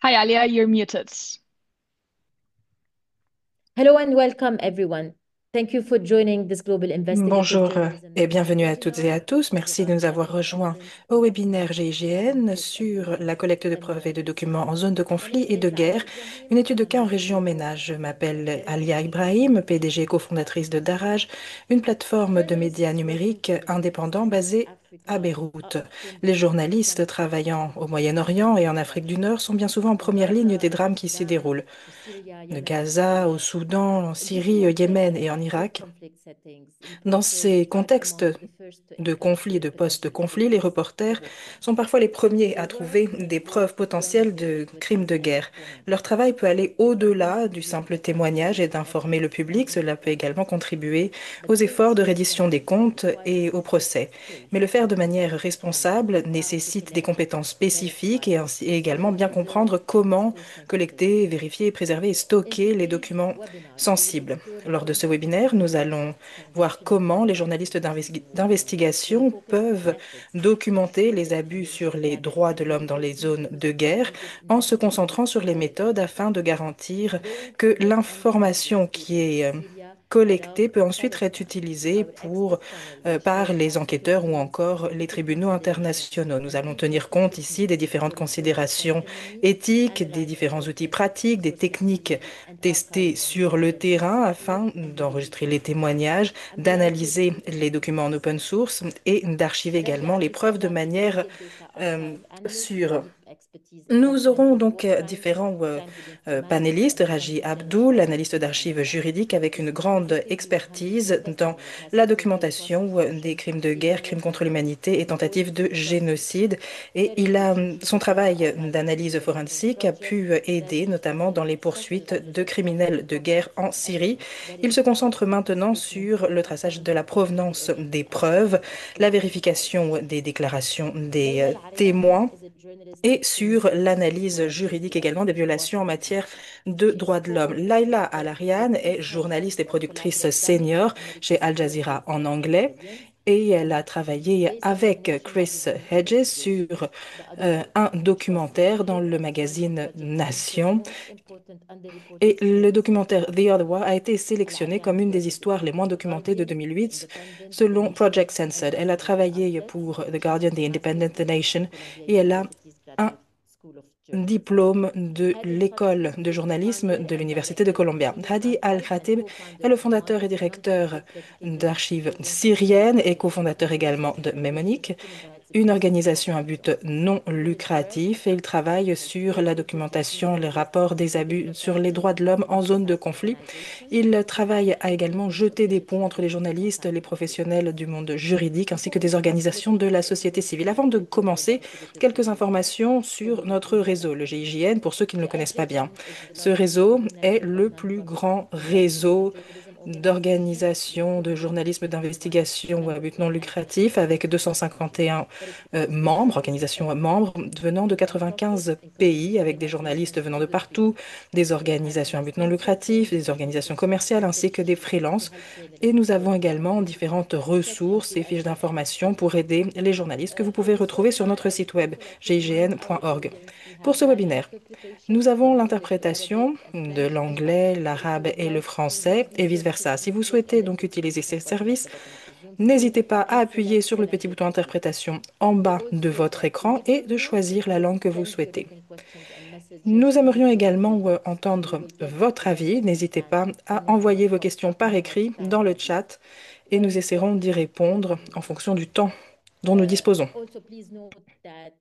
Hi Alia, you're muted. Hello and welcome everyone. Thank you for joining this global investigative Bonjour journalism et bienvenue à toutes et webinar, à tous. which is Merci de about nous avoir gathering rejoints evidence au of webinaire GIGN conflict and sur war la collecte de and preuves et de violence. documents en zone de My name conflit is et de Leila guerre, une Al-Ibrahim. étude de I'm cas en the région CEO ménage. Je of m'appelle Alia Daraj, Ibrahim, PDG et cofondatrice de Daraj, une plateforme de médias journalists working numériques in the Middle indépendants East and basée à Africa are Beyrouth. often Les the journalistes center of travaillant au international Moyen-Orient et en Afrique du coverage. Nord sont bien souvent en From première ligne Gaza des and drames qui s'y Sudan déroulent. to Syria, De Yemen, and Gaza au Libya, Soudan, en they do Syrie, au not Yémen et operate en in Irak. post-conflict settings. Dans Reporters ces arrive contextes among the first to de encounter conflits et de potential post-conflits, les evidence reporters of war crimes. sont parfois les premiers Their à work trouver may des go preuves potentielles beyond de crimes de witness guerre. Leur testimony. travail peut aller It can au-delà du contribute simple to témoignage et confirming d'informer le evidence public. and Cela peut également evidence. contribuer aux But efforts doing de so reddition des responsibly comptes et requires au procès. Mais skills le faire de manière that span responsable nécessite des multidisciplinary compétences to spécifiques verify, et également bien preserve, comprendre and comment store sensitive collecter, vérifier, information. préserver et In stocker les today's documents webinar, we will sensibles. explore Lors how de ce webinaire, nous investigators allons can voir document comment les abuses journalistes in war with a d'investigation focus on peuvent methods to documenter ensure les abus sur evidence les gathered droits de l'homme dans les deliberately zones de is guerre en se immediately concentrant sur les méthodes relevant. afin de garantir Though que covered l'information qui understanding est in Syria, collectée Iraq, peut and ensuite être Palestine, utilisée our expert panel will par share les practical enquêteurs ou tools, encore les ethical tribunaux considerations, internationaux. Nous and allons legal tenir compte ici des techniques différentes to ensure that considérations testimony, éthiques, des analyze différents outils evidence, pratiques, des source techniques sensitivity, and testés archive sur le evidence terrain secure afin and readily d'enregistrer les accessible. témoignages, I'm delighted d'analyser to les documents en introduce open source et d'archiver Raji également les preuves de Abdussalam, manière Legal Data euh, Archive Analyst with sûre. deep expertise in Nous aurons documenting donc war crimes, différents crimes against humanity, panélistes, and Raji conflict Abdul, genocide analyste and d'archives crime. juridiques avec This une grande investigative expertise dans testimony has la supported documentation des prosecution crimes de in guerre, crimes war contre crimes l'humanité et in both tentatives de justice, génocide. Et verification, son and travail d'analyse prosecution forensique a project. pu aider Raji notamment dans les poursuites de specializes in criminels tracing de guerre provenance en of Syrie. evidence, Il se verifying concentre maintenant statements, sur le and traçage de la accountability provenance against des preuves, official la statements. vérification des déclarations des Leila Al-Arian témoins is a journalist et in sur Beyrouth l'analyse where she juridique également des studies war violations en crimes. matière de She is droits de l'homme. co-author Laila with the Al-Arian est Peace journaliste et Project and productrice collaborates directly senior with chez American Al security Jazeera en forces and anglais civilians. et elle a travaillé Based on her avec Haitian Chris magazine Hedges Investigation, sur the other un trust, documentaire dans did le a joint magazine project to ensure the Nation most important et underreported le stories in documentaire war The Other crimes. War a été sélectionné comme Al-Arian's une work des is histoires les reported moins in The documentées de Guardian, The 2008 Independent, The selon Nation, Project and Censored. Elle a other media travaillé outlets. pour The She Guardian, holds The a Independent, master's The degree from Nation Columbia et elle a University's un Graduate School of Journalism. diplôme de Hadi Al-Khatib l'école de is the journalisme founder de and l'Université de director of Columbia. Syrian Hadi Archive and Al-Khatib est co-founder le of fondateur et Memonic, a directeur non-profit dedicated d'archives to contemporary syriennes et Syrian cofondateur également de restoration, Memonic, human rights une abuses, and war organisation à crimes. but non Through his work, lucratif, et il travaille sur la Hadi projects documentation, les knowledge rapports des within abus sur les professional droits de l'homme and en zone de non-profit conflit. organizations, Il travaille à providing également evidence of jeter des ponts entre les legitimacy and journalistes, les authentic professionnels witness. du monde juridique ainsi que Before we des start, let organisations me de la société introduce civile. Avant de the global commencer, investigative quelques journalism informations for sur those who notre may réseau, not le know. GIGN, pour ceux qui ne le The connaissent pas bien. SJN is the Ce largest réseau regional est network of le plus non-profit grand investigative réseau journalism organizations d'organisation de located in journalisme 21 d'investigation à member but non lucratif organizations avec across the globe. 251 It membres, specializes organisations in membres venant de non-profit, 95 including pays avec des journalistes organizations venant de industry, partout, des advertising organisations à but non lucratif, sponsors, des organisations publishers, commerciales and ainsi que des certificates to freelances. help Et journalists nous avons build their également audience. différentes Check out ressources the et fiches SJN d'information pour website. aider les journalistes que vous For pouvez this retrouver sur webinar, notre I site web selected one hour gign.org. audience. We Pour have ce live webinaire, interpretation nous avons from English to l'interprétation Arabic and de French and back. l'anglais, If you l'arabe would et le like to français use et this service, vice-versa. Si vous please click on souhaitez the donc link in utiliser the ces top button at services, the bottom of the Zoom screen n'hésitez pas à and appuyer select sur the le petit language bouton you choose. interprétation en For bas those de who would votre like to écran meet et with de me, choisir la please langue que vous send your souhaitez. written questions and messages Nous in the aimerions Q&A également box. We entendre will get votre to them avis. as we N'hésitez can pas à and not envoyer vos questions occupy par too much écrit time dans le of you. chat et nous When essaierons d'y done, répondre en fonction du temps dont nous disposons. also please note that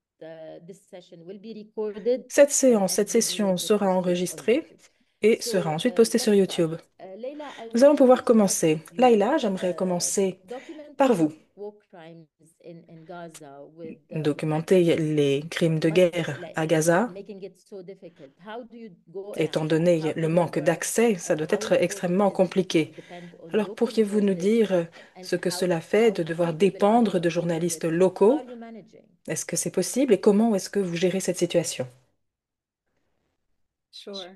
this session will be recorded Cette and video will session be sera posted on enregistrée YouTube. et sera So ensuite postée sur let's start. YouTube. Leila, I Nous would allons like to pouvoir start commencer. with you. Laïla, j'aimerais commencer par vous. Documenting war crimes in Gaza with Documenter les crimes de guerre à Gaza, making it so difficult. How do you go étant around it? donné How le does it manque work? d'accès, ça doit How être important extrêmement is it to compliqué. depend on Alors, local pourriez-vous nous journalists dire and ce que how cela fait how de devoir capable are they dépendre de of doing journalistes it? How locaux? are you managing? Est-ce que c'est possible et comment est-ce que vous gérez cette situation? Sure.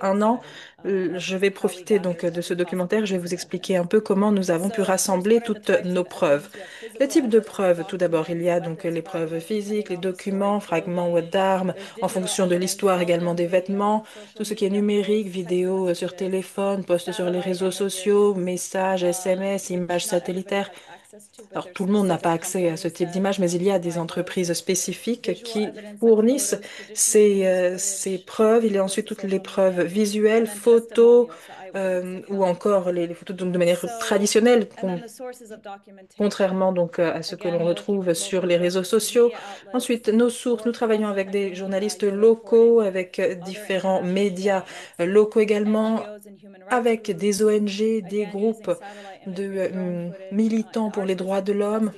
un an. Je vais profiter donc de ce documentaire. Je vais vous expliquer un peu comment nous avons pu rassembler toutes nos preuves. Le type de preuves preuves. Tout d'abord, il y a donc les preuves physiques, les documents, fragments d'armes, en fonction de l'histoire également des vêtements, tout ce qui est numérique, vidéo sur téléphone, posts sur les réseaux sociaux, messages, SMS, images satellitaires. Alors, tout le monde n'a pas accès à ce type d'image, mais il y a des entreprises spécifiques qui fournissent ces preuves. Il y a ensuite toutes les preuves visuelles, photos, ou encore les photos donc, de manière traditionnelle, contrairement donc à ce que l'on retrouve sur les réseaux sociaux. Ensuite, nos sources, nous travaillons avec des journalistes locaux, avec différents médias locaux également, avec des ONG, des groupes de militants pour les droits de l'homme.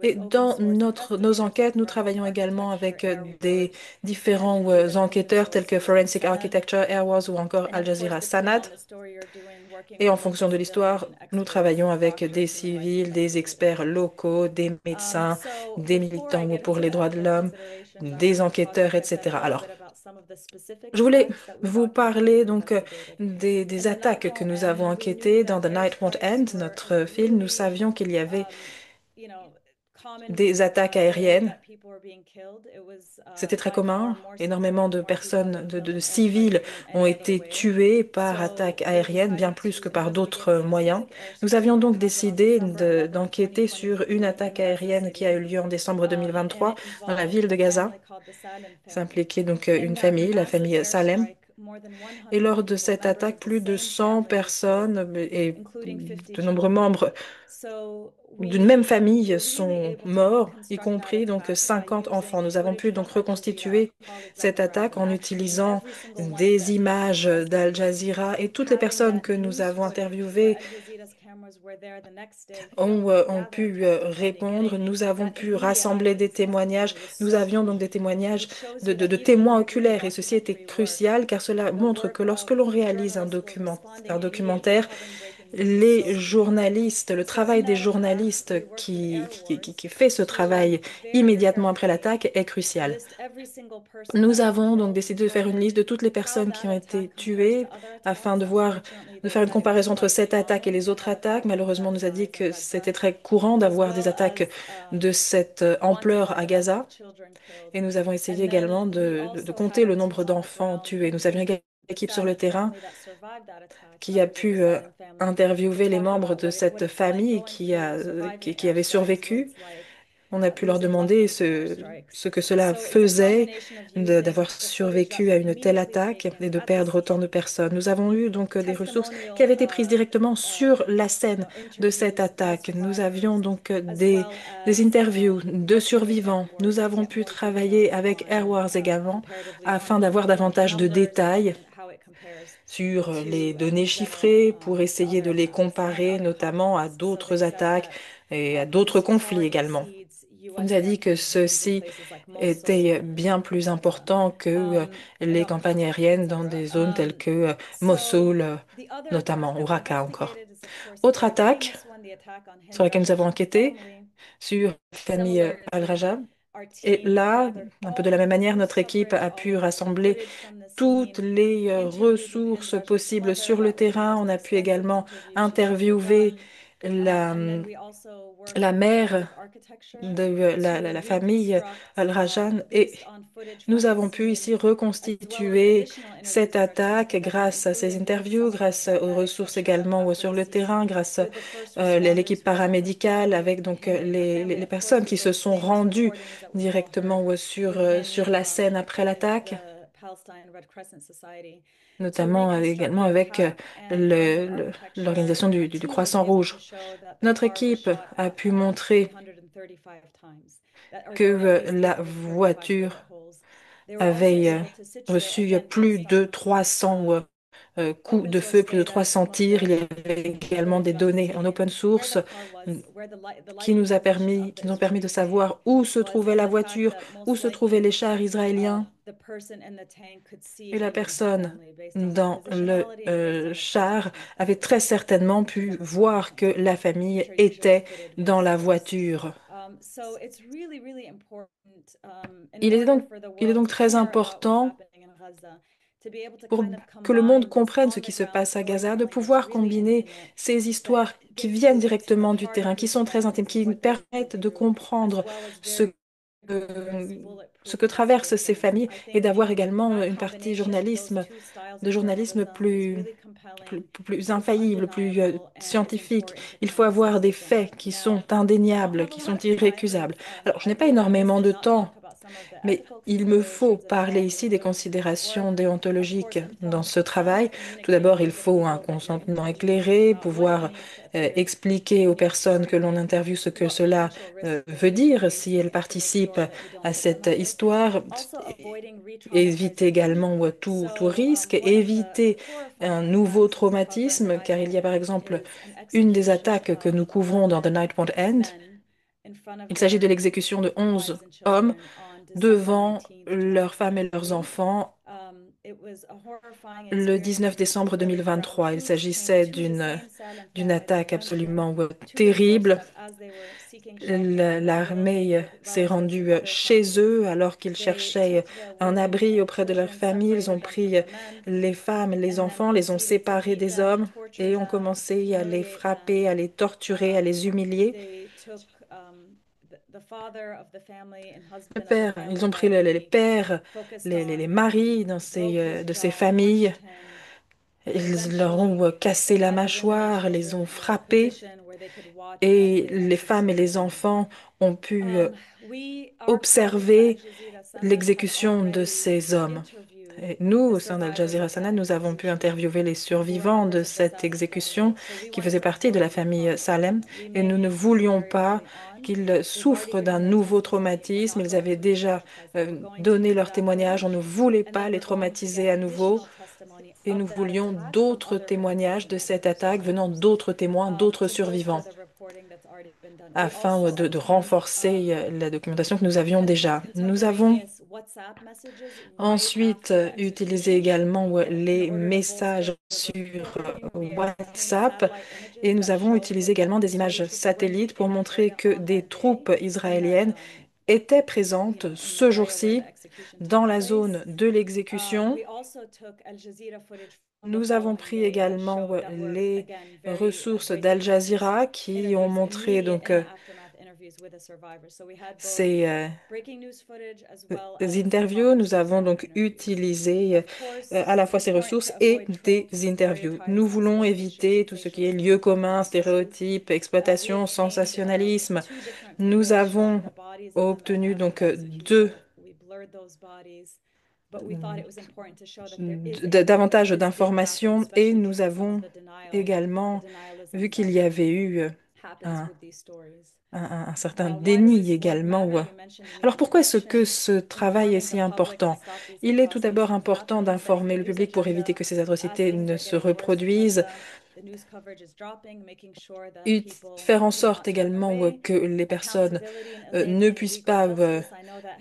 Et dans nos enquêtes, nous travaillons également avec des différents enquêteurs tels que Forensic Architecture, Airwars ou encore Al Jazeera Sanad. Et en fonction de l'histoire, nous travaillons avec des civils, des experts locaux, des médecins, des militants pour les droits de l'homme, des enquêteurs, etc. Alors, je voulais vous parler donc des attaques que nous avons enquêtées dans The Night Won't End, notre film. Nous savions qu'il y avait des attaques aériennes. C'était très commun. Énormément de personnes, de civils ont été tués par attaque aérienne, bien plus que par d'autres moyens. Nous avions donc décidé d'enquêter sur une attaque aérienne qui a eu lieu en décembre 2023 dans la ville de Gaza. Ça impliquait donc une famille, la famille Salem. Et lors de cette attaque, plus de 100 personnes et de nombreux membres d'une même famille sont morts, y compris donc 50 enfants. Nous avons pu donc reconstituer cette attaque en utilisant des images d'Al Jazeera et toutes les personnes que nous avons interviewées ont pu répondre. Nous avons pu rassembler des témoignages. Nous avions donc des témoignages de témoins oculaires et ceci était crucial car cela montre que lorsque l'on réalise un documentaire, les journalistes, le travail des journalistes qui fait ce travail immédiatement après l'attaque est crucial. Nous avons donc décidé de faire une liste de toutes les personnes qui ont été tuées afin de faire une comparaison entre cette attaque et les autres attaques. Malheureusement, on nous a dit que c'était très courant d'avoir des attaques de cette ampleur à Gaza. Et nous avons essayé également de compter le nombre d'enfants tués. Nous avions également une équipe sur le terrain qui a pu interviewer les membres de cette famille qui avait survécu. On a pu leur demander ce que cela faisait d'avoir survécu à une telle attaque et de perdre autant de personnes. Nous avons eu donc des ressources qui avaient été prises directement sur la scène de cette attaque. Nous avions donc des interviews de survivants. Nous avons pu travailler avec Airwars également afin d'avoir davantage de détails sur les données chiffrées pour essayer de les comparer notamment à d'autres attaques et à d'autres conflits également. On nous a dit que ceci était bien plus important que les campagnes aériennes dans des zones telles que Mossoul, notamment, ou Raqqa encore. Autre attaque sur laquelle nous avons enquêté, sur la famille Al-Rajab. Et là, un peu de la même manière, notre équipe a pu rassembler toutes les ressources possibles sur le terrain. On a pu également interviewer la, la mère de la famille Al-Rajan et nous avons pu ici reconstituer cette attaque grâce à ces interviews, grâce aux ressources également sur le terrain, grâce à l'équipe paramédicale avec donc les personnes qui se sont rendues directement sur la scène après l'attaque, notamment également avec l'organisation du Croissant Rouge. Notre équipe a pu montrer que la voiture avait reçu plus de 300 coups de feu, plus de 300 tirs. Il y avait également des données en open source qui nous ont permis de savoir où se trouvait la voiture, où se trouvaient les chars israéliens. Et la personne dans le char avait très certainement pu voir que la famille était dans la voiture. Il est donc, il est donc très important pour que le monde comprenne ce qui se passe à Gaza, de pouvoir combiner ces histoires qui viennent directement du terrain, qui sont très intimes, qui permettent de comprendre que, ce que traversent ces familles et d'avoir également une partie de journalisme plus infaillible, plus scientifique. Il faut avoir des faits qui sont indéniables, qui sont irrécusables. Alors, je n'ai pas énormément de temps, mais il me faut parler ici des considérations déontologiques dans ce travail. Tout d'abord, il faut un consentement éclairé, pouvoir expliquer aux personnes que l'on interviewe ce que cela veut dire si elles participent à cette histoire, éviter également tout risque, éviter un nouveau traumatisme, car il y a par exemple une des attaques que nous couvrons dans The Night Won't End. Il s'agit de l'exécution de 11 hommes devant leurs femmes et leurs enfants le 19 décembre 2023. Il s'agissait d'une attaque absolument terrible. L'armée s'est rendue chez eux alors qu'ils cherchaient un abri auprès de leur famille. Ils ont pris les femmes, les enfants, les ont séparés des hommes et ont commencé à les frapper, à les torturer, à les humilier. Ils ont pris les pères, les maris de ces familles. Ils leur ont cassé la mâchoire, les ont frappés et les femmes et les enfants ont pu observer l'exécution de ces hommes. Et nous, au sein d'Al Jazeera Sana, nous avons pu interviewer les survivants de cette exécution qui faisait partie de la famille Salem et nous ne voulions pas qu'ils souffrent d'un nouveau traumatisme. Ils avaient déjà donné leur témoignage. On ne voulait pas les traumatiser à nouveau et nous voulions d'autres témoignages de cette attaque venant d'autres témoins, d'autres survivants, afin de renforcer la documentation que nous avions déjà. Nous avons ensuite utilisé également les messages sur WhatsApp et nous avons utilisé également des images satellites pour montrer que des troupes israéliennes étaient présentes ce jour-ci dans la zone de l'exécution. Nous avons pris également les ressources d'Al Jazeera qui ont montré ces interviews. Nous avons donc utilisé à la fois ces ressources et des interviews. Nous voulons éviter tout ce qui est lieu commun, stéréotypes, exploitation, sensationnalisme. Nous avons obtenu davantage d'informations et nous avons également vu qu'il y avait eu un, un certain déni également. Alors pourquoi est-ce que ce travail est si important? Il est tout d'abord important d'informer le public pour éviter que ces atrocités ne se reproduisent, faire en sorte également que les personnes ne puissent pas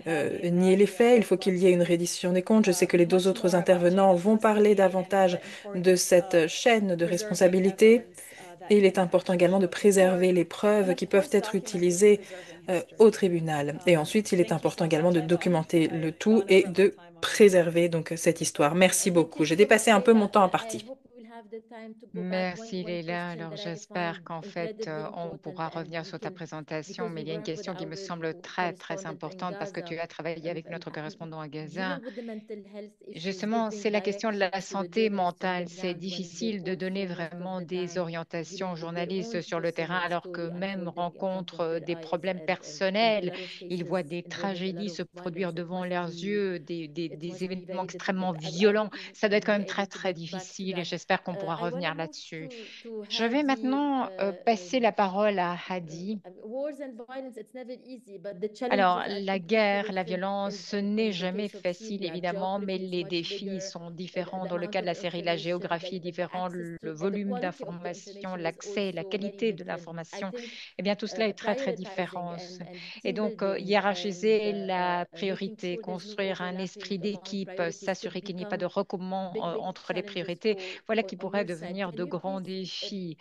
nier les faits. Il faut qu'il y ait une reddition des comptes. Je sais que les deux autres intervenants vont parler davantage de cette chaîne de responsabilité. Et il est important également de préserver les preuves qui peuvent être utilisées au tribunal. Et ensuite, il est important également de documenter le tout et de préserver donc cette histoire. Merci beaucoup. J'ai dépassé un peu mon temps imparti. Merci Leila. Alors j'espère qu'en fait on pourra revenir sur ta présentation, mais il y a une question qui me semble très très importante parce que tu as travaillé avec notre correspondant à Gaza. Justement, c'est la question de la santé mentale. C'est difficile de donner vraiment des orientations aux journalistes sur le terrain alors qu'eux-mêmes rencontrent des problèmes personnels. Ils voient des tragédies se produire devant leurs yeux, des événements extrêmement violents. Ça doit être quand même très très difficile et j'espère qu'on pourra revenir là-dessus. Je vais maintenant passer la parole à Hadi. Alors, la guerre, la violence, ce n'est jamais facile, évidemment, mais les défis sont différents. Dans le cas de la série, la géographie est différente, le volume d'information, l'accès, la qualité de l'information, eh bien, tout cela est très, très différent. Et donc, hiérarchiser la priorité, construire un esprit d'équipe, s'assurer qu'il n'y ait pas de recoupement entre les priorités, voilà qui pourrait devenir de grands défis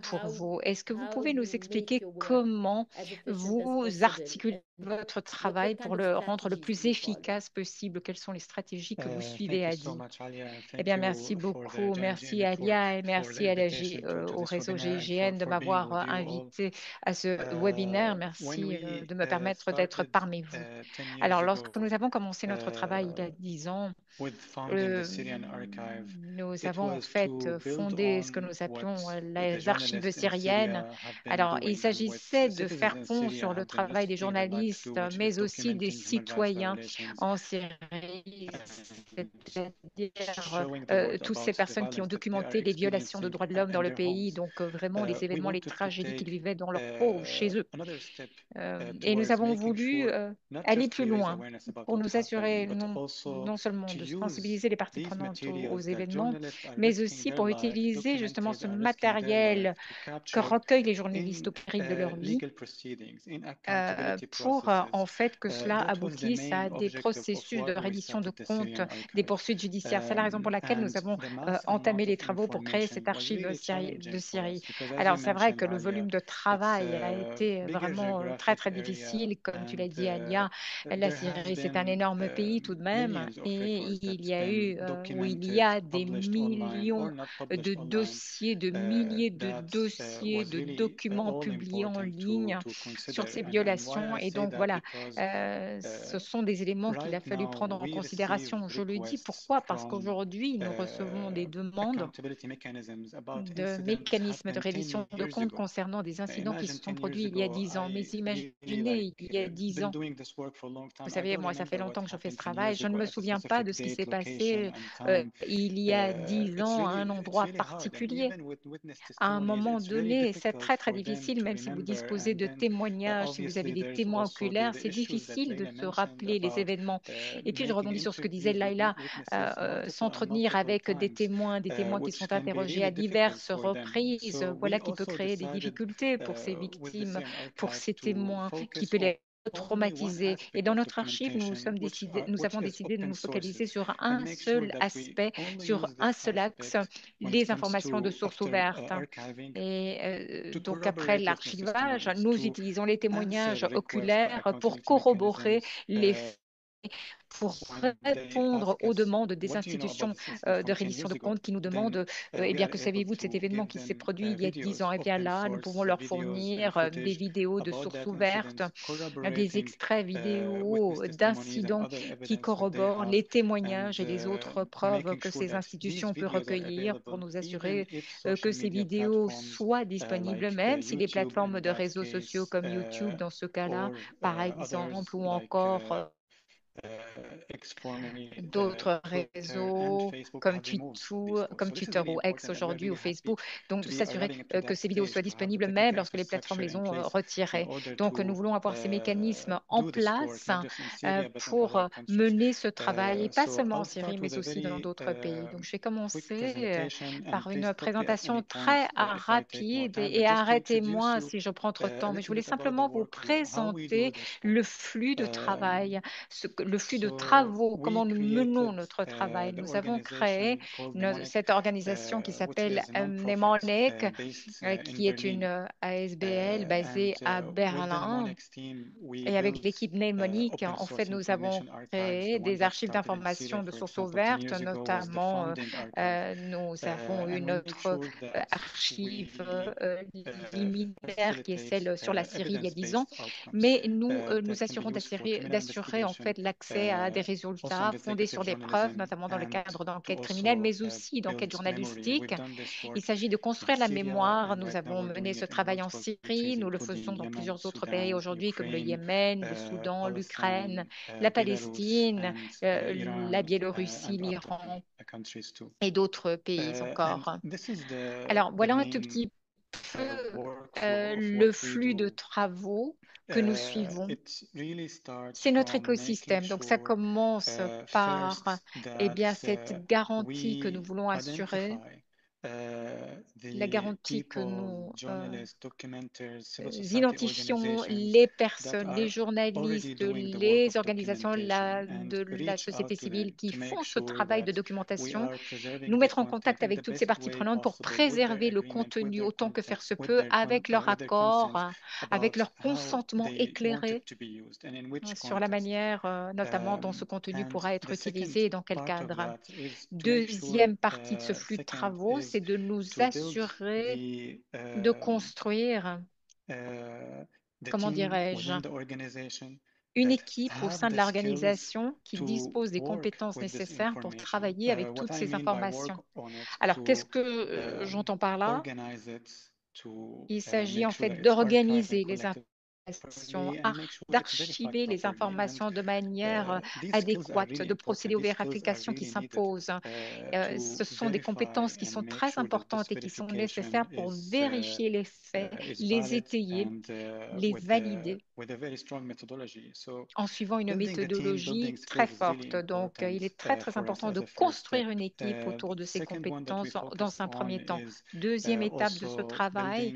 pour vous. Est-ce que vous pouvez nous expliquer comment vous articulez votre travail pour le rendre le plus efficace possible? Quelles sont les stratégies que vous suivez, Thank you so Adi? much, Alia, and Eh thank bien, merci you for the beaucoup. GIGN Merci, network Alia, et for the merci à invitation to au this réseau webinar and GIGN de for being m'avoir with you all. invité à ce webinaire. When Merci we de me permettre d'être started parmi vous. 10 years Alors, ago lorsque nous avons commencé notre travail il y a uh, 10 ans, with founding the euh, Syrian Archive, nous it avons en was fait to build fondé ce que on nous what appelons the les archives journalists in syriennes. Syria have been Alors, il doing and what s'agissait de citizens faire in pont Syria sur le have been travail des used to like to journalistes, do, which is mais aussi des documenting human rights citoyens violations en Syrie, and c'est-à-dire showing the world toutes ces about the personnes qui ont violence that they are documenté les violations de experiencing droits de l'homme dans in le their pays, homes. donc vraiment les We événements, les wanted to tragédies qu'ils take vivaient dans leur peau, chez eux. another step Et nous towards avons making voulu sure not aller just plus to raise loin awareness about pour what's nous assurer happening, but also non seulement to de use sensibiliser les parties these prenantes aux materials that événements, journalists are mais risking aussi their pour life, utiliser justement ce documentaries are risking their life matériel to que capture recueillent les journalistes in au péril de leur vie legal proceedings, in accountability pour processes. en fait que cela That was the aboutisse main à des objective of processus de what we reddition de started the comptes, Syrian des Archive. poursuites judiciaires. C'est la raison pour laquelle And nous avons the mass entamé amount les of travaux pour créer information cette was archive really de challenging for us Syrie. because, as you Alors, c'est vrai mentioned, que le Alia, volume de it's travail a a été bigger vraiment très, geographic très area, difficile. Comme tu l'as and dit, Alia, la there has Syrie, c'est un been énorme pays tout de même. millions of Et records il that's y a been eu, ou il y documented, a des published online millions or not de published online, dossiers, de milliers de that dossiers, was de really documents all publiés en important ligne to sur consider. ces And why violations. I Et say donc that, voilà, because ce sont des éléments qu'il a right fallu now prendre en we receive considération. Je le dis requests pourquoi? Parce from qu'aujourd'hui, nous recevons des demandes accountability mechanisms about de incidents mécanismes de happened 10 reddition de years comptes ago. concernant des incidents qui Imagine se sont 10 years produits il y a ago, 10 ans. Mais I really imaginez, il y a 10 been ans, doing this work for a long vous time. I savez, don't moi, ça fait remember what longtemps que je fais ce happened 10 travail. years Je ne ago me at a souviens pas de specific ce qui date, s'est location, passé and time. il y a 10 ans à un It's endroit really hard, and particulier. even with witness À un testimonies, moment it's very donné, c'est difficult très très for them difficile, to même si vous remember. disposez And de then témoignages, si vous avez obviously des there's témoins also oculaires, the c'est issues that difficile de Lena se mentioned rappeler les about événements. Et puis je making rebondis sur ce que disait interviews with Laila, witnesses multiple and s'entretenir multiple avec times, des témoins qui which sont can be interrogés à really difficult diverses for them. reprises, So voilà we qui peut also créer des decided difficultés pour ces with the victimes, Syrian pour Archive ces to témoins, qui focus peut les only one traumatiser. Et aspect dans of notre archive, documentation, nous which avons is décidé de open nous focaliser sources, sur and un make sure seul that we aspect, only sur use un this seul axe, aspect when it les comes informations de to sources after ouvertes. archiving, Et to donc après corroborate witness l'archivage, testimonies, nous to utilisons les answer témoignages the request by oculaires pour accountability corroborer mechanisms les faits, pour when they répondre ask aux us, demandes des what do you know about institutions this incident de from 10 reddition de years ago? comptes qui nous Then demandent eh we bien, are que able savez-vous de cet to événement give qui s'est them produit il y a 10 videos, ans? Eh bien open là, nous source pouvons leur videos and fournir des footage vidéos de about sources that ouvertes, incident, des corroborating extraits vidéo witness testimonies and d'incidents other qui evidence that they corroborent have, les témoignages and et les autres preuves making que sure ces that these institutions ont pu videos are recueillir pour available nous even assurer if que social ces media vidéos platforms soient disponibles, like même si les YouTube in plateformes de that réseaux sociaux case comme YouTube, dans ce cas-là, or par others exemple, ou like encore X4many, d'autres Twitter and réseaux Facebook have removed these posts. comme So this is Twitter really ou X important, and we are aujourd'hui ou really happy Facebook, donc to de be s'assurer arriving to que that ces vidéos stage, soient to have a disponibles même technical lorsque les plateformes infrastructure les in ont place in retirées. order Donc nous to voulons avoir ces mécanismes en do this work, place not just in Syria, but in pour other countries. mener ce travail, et pas So seulement en I'll Syrie, start with mais a aussi dans very d'autres pays. Donc je vais quick commencer presentation, and par please une stop me at présentation any point très if I take more rapide time, but et just to introduce arrêtez-moi you si je prends trop de a temps, mais je little voulais bit about the simplement vous workflow, how we do présenter this le work. flux de travail, le flux de So travaux, we comment nous menons created notre travail. the Nous avons créé organization called Mnemonic, cette organisation qui which s'appelle is a non-profit Mnemonic, based in qui est une Berlin. ASBL basée And à with the Berlin. Mnemonics team, we Et avec built l'équipe Mnemonic, open en fait, source nous avons information archives, the créé one des that archives started in Syria, d'information de for sources example, 10 ouvertes, years ago was the notamment founding archive. nous avons And une we made autre sure that archive we liminaire qui est facilitate celle sur la Syrie il y a 10 ans, evidence-based outcomes mais nous that nous can be assurons used for criminal d'assurer en investigation, fait l'accès à des also résultats fondés sur investigative des preuves, journalism, notamment dans le and cadre to d'enquêtes criminelles, also mais aussi build d'enquêtes memory. journalistiques. We've done this Il work s'agit de in construire la Syria, mémoire. and Nous right now avons we're mené doing ce it in travail en multiple countries, Syrie. Nous le faisons including dans Yemen, plusieurs autres pays Sudan, aujourd'hui, comme le Ukraine, Yémen, le Soudan, l'Ukraine, Palestine, la Belarus, Palestine, and la Iran, Biélorussie, and other l'Iran countries too. et d'autres pays And encore. this is Alors, the voilà un tout main petit peu workflow of what le we flux de do. travaux que nous suivons. It really starts C'est notre from making écosystème. Donc, ça sure commence par first eh that bien, cette garantie que nous we voulons assurer identify la garantie que nous identifions identifions les personnes, les journalistes, les organisations de la société civile qui font ce travail de documentation, nous mettre en contact avec toutes ces parties prenantes pour préserver le contenu autant que faire se peut avec leur accord, avec leur consentement éclairé sur la manière notamment dont ce contenu pourra être utilisé et dans quel cadre. Deuxième partie de ce flux de travaux, c'est de nous assurer de construire, comment dirais-je, une équipe au sein de l'organisation qui dispose des compétences nécessaires pour travailler avec toutes ces informations. Alors, qu'est-ce que j'entends par là? Il s'agit en fait d'organiser les informations, d'archiver les informations de manière adéquate, de procéder aux vérifications qui s'imposent. Ce sont des compétences qui sont très importantes et qui sont nécessaires pour vérifier les faits, les étayer, les valider en suivant une méthodologie très forte. Donc, il est très, très important de construire une équipe autour de ces compétences dans un premier temps. Deuxième étape de ce travail,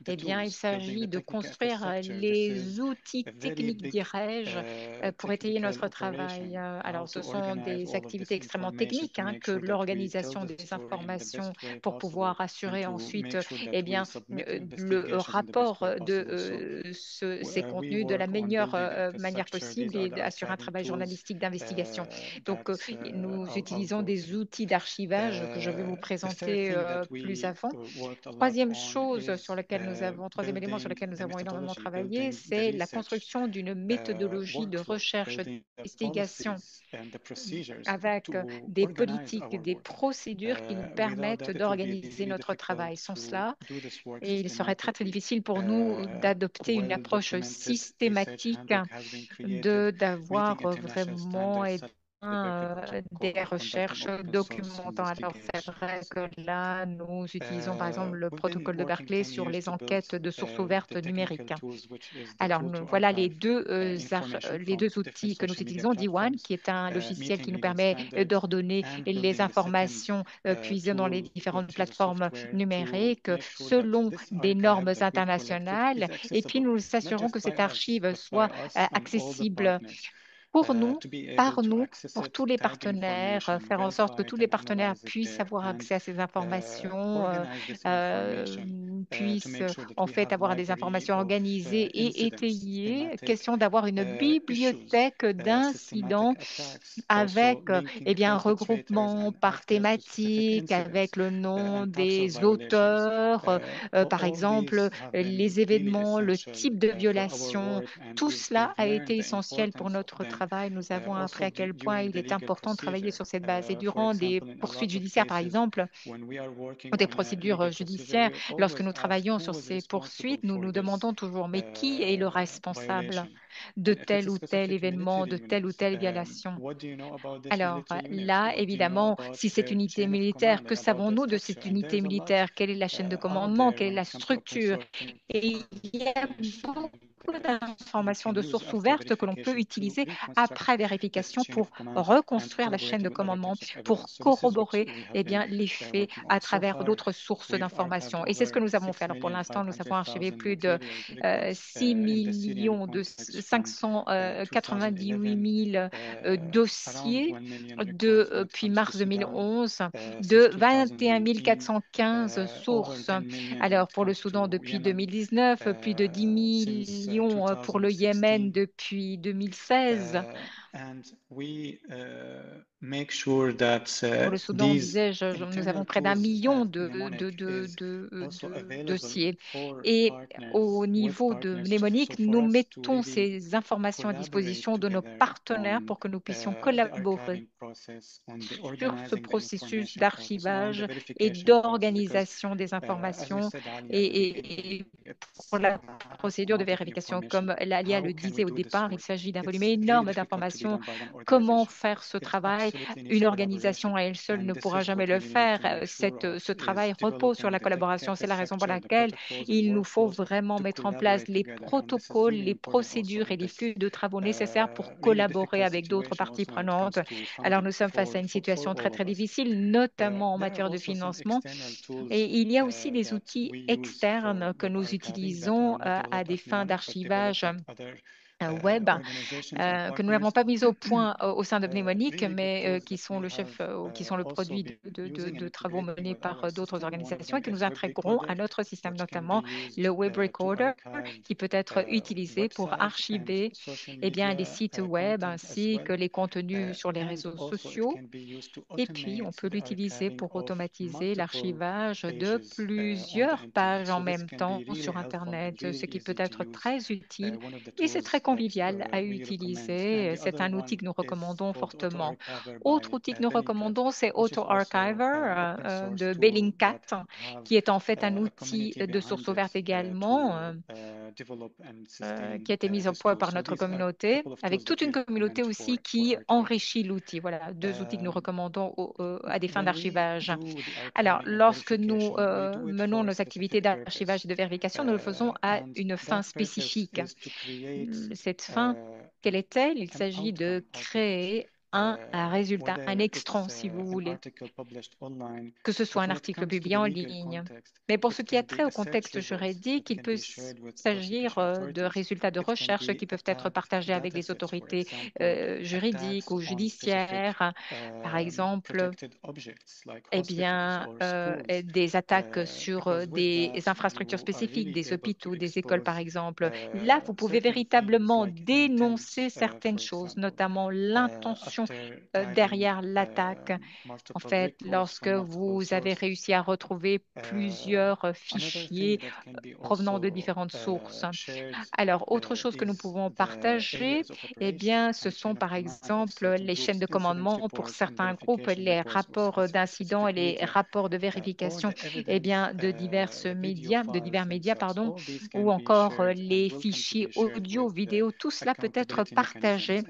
eh bien, il s'agit de construire les outils techniques, dirais-je, pour étayer notre travail. Alors, ce sont des activités extrêmement techniques que l'organisation des informations pour pouvoir assurer ensuite eh bien, le rapport de ces contenus de la meilleure manière possible et assurer un travail journalistique d'investigation. Donc, nous utilisons des outils d'archivage que je vais vous présenter plus avant. Troisième élément sur lequel nous avons énormément travaillé, c'est la construction d'une méthodologie de recherche d'investigation avec des politiques, des procédures qui nous permettent d'organiser notre travail. Sans cela, et il serait très, très difficile pour nous d'adopter une approche systématique d'avoir vraiment des recherches documentant. Alors, c'est vrai que là, nous utilisons par exemple le protocole de Berkeley sur les enquêtes de sources ouvertes numériques. Alors, voilà les deux outils que nous utilisons. D1, qui est un logiciel qui nous permet d'ordonner les informations puisées dans les différentes plateformes numériques selon des normes internationales. Et puis, nous nous assurons que cette archive soit accessible pour nous, par nous, pour tous les partenaires, faire en sorte que tous les partenaires puissent avoir accès à ces informations, puissent en fait avoir des informations organisées et étayées. Question d'avoir une bibliothèque d'incidents avec eh bien, un regroupement par thématique, avec le nom des auteurs, par exemple, les événements, le type de violation. Tout cela a été essentiel pour notre travail. Nous avons appris à quel point il est important de travailler sur cette base. Et durant des poursuites judiciaires, par exemple, ou des procédures judiciaires, lorsque nous travaillons sur ces poursuites, nous nous demandons toujours, mais qui est le responsable de tel ou tel événement, de telle ou telle violation? Alors là, évidemment, si cette unité militaire, que savons-nous de cette unité militaire? Quelle est la chaîne de commandement? Quelle est la structure? Et il y a beaucoup d'informations de sources ouvertes que l'on peut utiliser après vérification pour reconstruire la chaîne de commandement, pour corroborer eh bien, les faits à travers d'autres sources d'informations. Et c'est ce que nous avons fait. Alors pour l'instant, nous avons archivé plus de 6 millions de 598 000 dossiers depuis mars 2011 de 21 415 sources. Alors pour le Soudan depuis 2019, plus de 10 millions pour le Yémen depuis 2016. Pour le Soudan, disais-je, nous avons près d'1 million de dossiers. Et au niveau de mnémonique, nous mettons ces informations à disposition de nos partenaires pour que nous puissions collaborer sur ce processus d'archivage et d'organisation des informations et pour la procédure de vérification. Comme Lalia le disait au départ, il s'agit d'un volume énorme d'informations organisation. Comment faire ce travail? Une organisation à elle seule ne pourra jamais le faire. Ce travail repose sur la collaboration. C'est la raison pour laquelle il nous faut vraiment mettre en place les protocoles, les procédures et les flux de travaux nécessaires pour collaborer avec d'autres parties prenantes. Alors, nous sommes face à une situation très, très difficile, notamment en matière de financement. Et il y a aussi des outils externes que nous utilisons à des fins d'archivage web que nous n'avons pas mis au point au sein de Mnemonic, mais qui sont qui sont le produit de travaux menés par d'autres organisations et que nous intégrons à notre système, notamment le Web Recorder, qui peut être utilisé pour archiver les sites web ainsi que les contenus sur les réseaux sociaux. Et puis, on peut l'utiliser pour automatiser l'archivage de plusieurs pages en même temps sur Internet, ce qui peut être très utile et c'est très convivial à utiliser. C'est un outil que nous recommandons fortement. Autre outil que nous recommandons, c'est AutoArchiver de Bellingcat, qui est en fait un outil de source ouverte également, qui a été mis au point par notre communauté, avec toute une communauté aussi qui enrichit l'outil. Voilà, deux outils que nous recommandons à des fins d'archivage. Alors, lorsque nous menons nos activités d'archivage et de vérification, nous le faisons à une fin spécifique. Cette fin, quelle est-elle? Il s'agit de créer un résultat, un extrait, si vous voulez, que ce soit un article publié en ligne. Mais pour ce qui a trait au contexte juridique, il peut s'agir de résultats de recherche qui peuvent être partagés avec les autorités juridiques ou judiciaires. Par exemple, des attaques sur des infrastructures spécifiques, des hôpitaux, des écoles, par exemple. Là, vous pouvez véritablement dénoncer certaines choses, notamment l'intention derrière l'attaque. En fait, lorsque vous avez réussi à retrouver plusieurs fichiers provenant de différentes sources. Alors, autre chose que nous pouvons partager, ce sont par exemple les chaînes de commandement pour certains groupes, les rapports d'incidents et les rapports de vérification de divers médias, pardon, ou encore les fichiers audio, vidéo, tout cela peut être partagé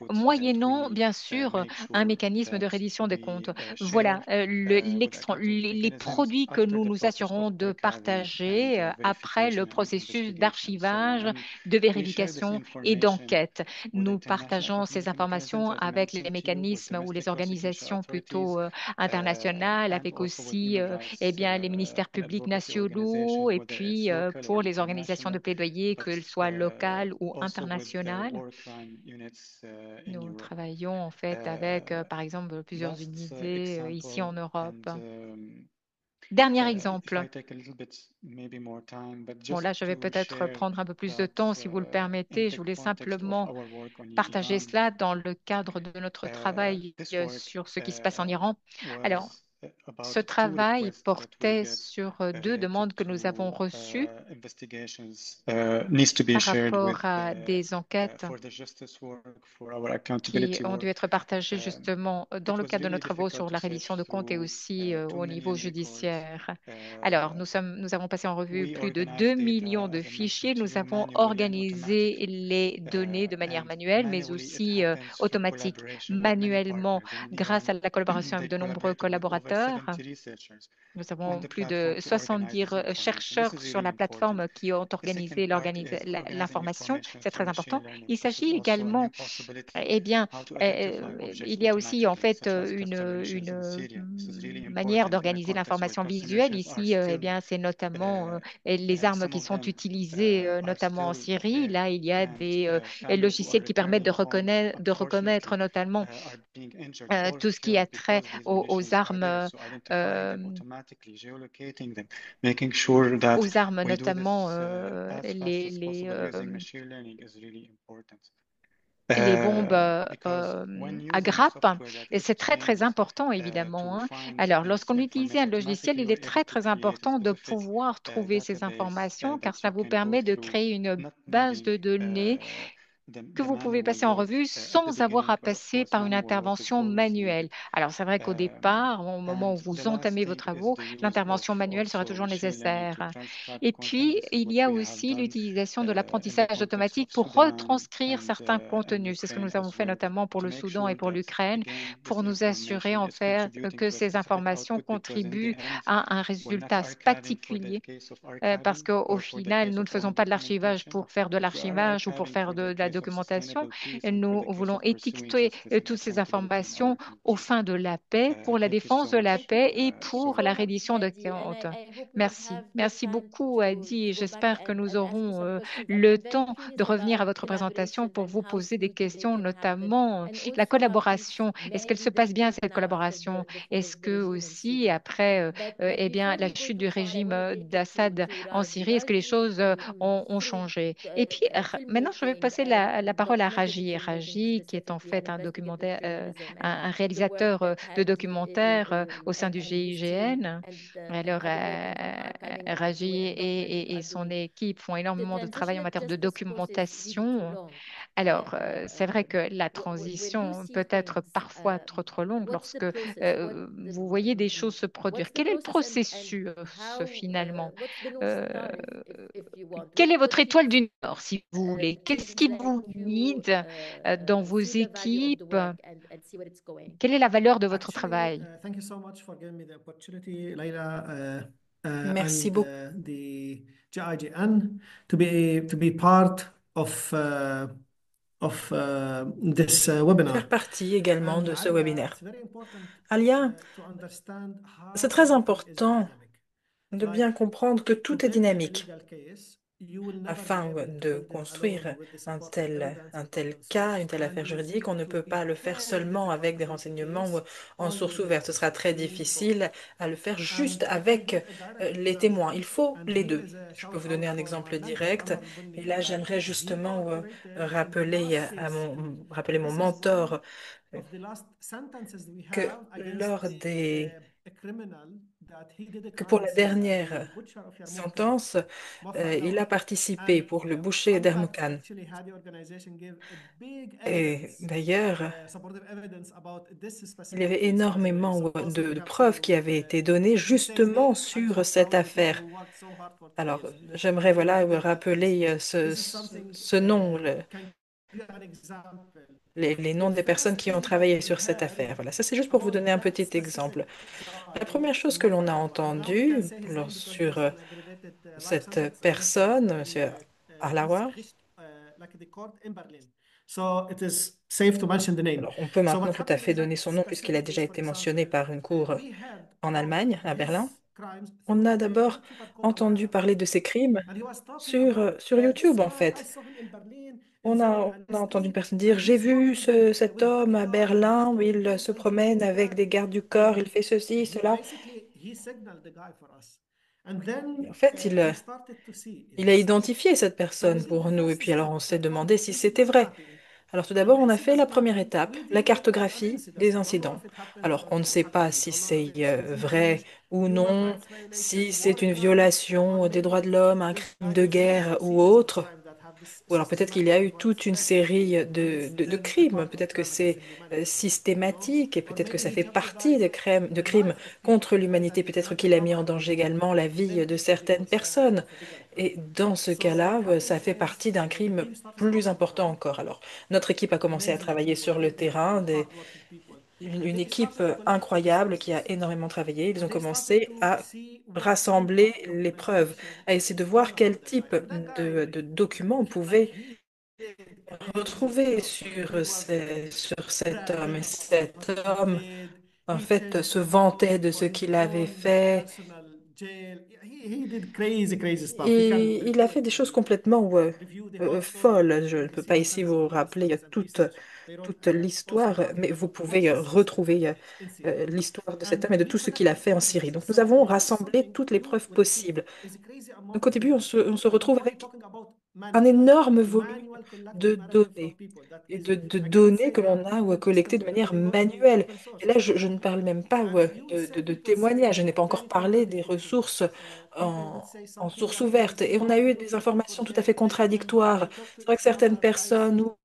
moyennant, bien sûr, un mécanisme de reddition des comptes. Voilà, les produits que nous nous assurons de partager après le processus d'archivage, de vérification et d'enquête. Nous partageons ces informations avec les mécanismes ou les organisations plutôt internationales, avec aussi les ministères publics nationaux et puis pour les organisations de plaidoyer, qu'elles soient locales ou internationales. Nous travaillons en fait avec, par exemple, plusieurs unités ici en Europe. Dernier exemple. Bon, là, je vais peut-être prendre un peu plus de temps si vous le permettez. Je voulais simplement partager cela dans le cadre de notre travail sur ce qui se passe en Iran. Alors, ce travail portait sur deux demandes que nous avons reçues par rapport à des enquêtes qui ont dû être partagées justement dans le cadre de nos travaux sur la reddition de comptes et aussi au niveau judiciaire. Alors, nous avons passé en revue plus de 2 millions de fichiers. Nous avons organisé les données de manière manuelle, mais aussi automatique, manuellement, grâce à la collaboration avec de nombreux collaborateurs. Nous avons plus de 70 chercheurs sur la plateforme qui ont organisé l'information. C'est très important. Il s'agit également, il y a aussi en fait une manière d'organiser l'information visuelle. Ici, c'est notamment les armes qui sont utilisées, notamment en Syrie. Là, il y a des logiciels qui permettent de reconnaître notamment tout ce qui a trait aux armes, notamment les bombes à grappes. Et c'est très, très important, évidemment, hein. Alors, lorsqu'on utilise un logiciel, il est très, très important de pouvoir trouver ces informations car ça vous permet de créer une base de données que vous pouvez passer en revue sans avoir à passer par une intervention manuelle. Alors, c'est vrai qu'au départ, au moment où vous entamez vos travaux, l'intervention manuelle sera toujours nécessaire. Et puis, il y a aussi l'utilisation de l'apprentissage automatique pour retranscrire certains contenus. C'est ce que nous avons fait notamment pour le Soudan et pour l'Ukraine, pour nous assurer en fait que ces informations contribuent à un résultat particulier parce qu'au final, nous ne faisons pas de l'archivage pour faire de l'archivage ou pour faire de la documentation. Et nous voulons étiqueter toutes ces informations aux fins de la paix, pour la défense de la paix et pour la reddition de comptes. Merci. Merci beaucoup, Adi. J'espère que nous aurons le temps de revenir à votre présentation pour vous poser des questions, notamment la collaboration. Est-ce qu'elle se passe bien, cette collaboration? Est-ce que aussi, après eh bien, la chute du régime d'Assad en Syrie, est-ce que les choses ont changé? Et puis, maintenant, je vais passer la parole à Raji. Raji, qui est en fait un documentaire, un réalisateur de documentaires au sein du GIGN. Alors, Raji et son équipe font énormément de travail en matière de documentation. Alors, c'est vrai que la transition peut être parfois trop longue lorsque vous voyez des choses se produire. Quel est le processus finalement? Euh, Quelle est votre étoile du Nord, si vous voulez? Qu'est-ce qui vous guide dans vos équipes? Quelle est la valeur de votre travail? Thank you so much for giving me the opportunity, Layla, Merci and beaucoup the GIGN to be part of this de faire webinar. partie également And de ce Alia, webinaire. it's very important Alia, to understand c'est how très everything is important dynamic. de bien Like comprendre que to tout est build a dynamique. legal case, you will never be Afin able to de build it construire alone with the support of evidence un and tel open cas, source. une telle affaire juridique, on Convincing ne to peut pas le be faire very seulement avec difficult des to build a renseignements ou case en only source with ouverte. Ce sera witnesses. très You need both. difficile à le faire juste And I can avec give a direct les example. témoins. Il faut And les here deux. is a Je peux shout vous donner out un for my exemple mentor, direct. Anwar Et Bunni. là, j'aimerais He justement cooperated in the rappeler last case. And rappeler mon this is one mentor of the last sentences we que have against lors des a criminal that he did a que pour crime. la This is the dernière butcher of Yarmouk, sentence, Moffat il a Dawa. participé And pour le boucher Anwar d'Hermokan. actually had the organization give a big Et evidence, d'ailleurs, supportive evidence about this il y specific avait case. By the way, énormément so also we de have preuves qui avaient été données to say his justement name and sur shout cette out the people affaire. who worked so hard for the Alors, case j'aimerais voilà to get that case. rappeler This is something ce nom, can give you an example. les noms The des personnes first qui ont thing that travaillé we sur cette heard affaire. Voilà, ça c'est juste pour vous about donner un that petit specific exemple. La guy première chose in que l'on a Moffat Dawa, and now we can entendue say his name because sur there's an aggravated life cette sentence against him personne, in Monsieur this Alawa, like the court in Berlin. So it is safe to mention the name. alors on peut So maintenant what tout à happened fait in donner that son nom puisqu'il a specific déjà case, for été mentionné example, par une cour we heard en about Allemagne, à Berlin. his crimes On through a a d'abord YouTuber called entendu Abraham, parler de ces crimes and he was talking about sur this YouTube en guy. I fait. saw him in Berlin in the On a entendu une street, personne dire, and j'ai he's vu walking with cet homme à guitar and Berlin où il this se and he's promène doing avec that, des gardes du corps, and il fait ceci, he cela. basically he signaled the guy for us, and Et then en fait, we started to see, is il a this him? identifié cette So personne within the pour nous et first puis alors step on s'est that called demandé si intensive c'était vrai. mapping. Alors tout d'abord, on a fait Intensive la première mapping, étape, we la didn't know about an cartographie incident. des We don't know incidents. if it happened Alors or on ne it sait didn't pas happen. We si don't know if c'est it's vrai refugees, ou human non, rights si violation, c'est war une crimes, violation des droits only de l'homme, un this crime type de of guerre ou series of autre. crimes that have this Ou alors peut-être qu'il y a systematic eu and toute une widespread, série is de then a crimes. part of Peut-être que crime c'est against humanity, you know? systématique et Or peut-être que maybe ça he fait partie jeopardized de the crimes life of people, contre right? l'humanité. And Peut-être created qu'il a mis en havoc danger and également la vie then de he certaines was personnes. a bigger crime. Et dans ce So what cas-là, ça happened fait is partie d'un the crime team started to plus important identify encore. Alors, notre équipe a commencé à amazing travailler people, sur le terrain, dedicated, hardworking people. une They équipe started to collect the incroyable qui a sources. énormément travaillé. Ils ont They started commencé to à see what kind rassembler of les preuves, documentation à essayer de is voir quel about the guy. type And that guy, de documents on like pouvait he did amazing retrouver stuff. Like he was sur cet homme. Et bragging about cet what he homme, did. en He fait, changed se the name vantait de for ce his qu'il avait own fait. personal jail. He did crazy, crazy stuff. You can Et il a fait des choses complètement review the whole story folles. Je ne in the peux pas civil ici sentencing vous police rappeler studies and research. They wrote toute awesome l'histoire, mais article vous about not pouvez just this retrouver incident. l'histoire de cet And homme et de we tout ce qu'il a collected fait en Syrie. Donc sources. nous So avons the first rassemblé something toutes to les do preuves with the team possibles. is a crazy Donc au amount of début, data. on se And I'm retrouve only avec talking about un manual, like énorme volume manual collected de narrative from données people. That et is, de I cannot données say que l'on that a good collectées de system manière because we use manuelle. open Et source. là, je ne parle même pas And you said de people say témoignages, je n'ai pas encore very parlé des contradictory things. ressources People would say en something source that ouverte. was Et on a not eu true, des but people informations would tout à fait take it. And contradictoires. I talked to C'est vrai que some certaines other guys personnes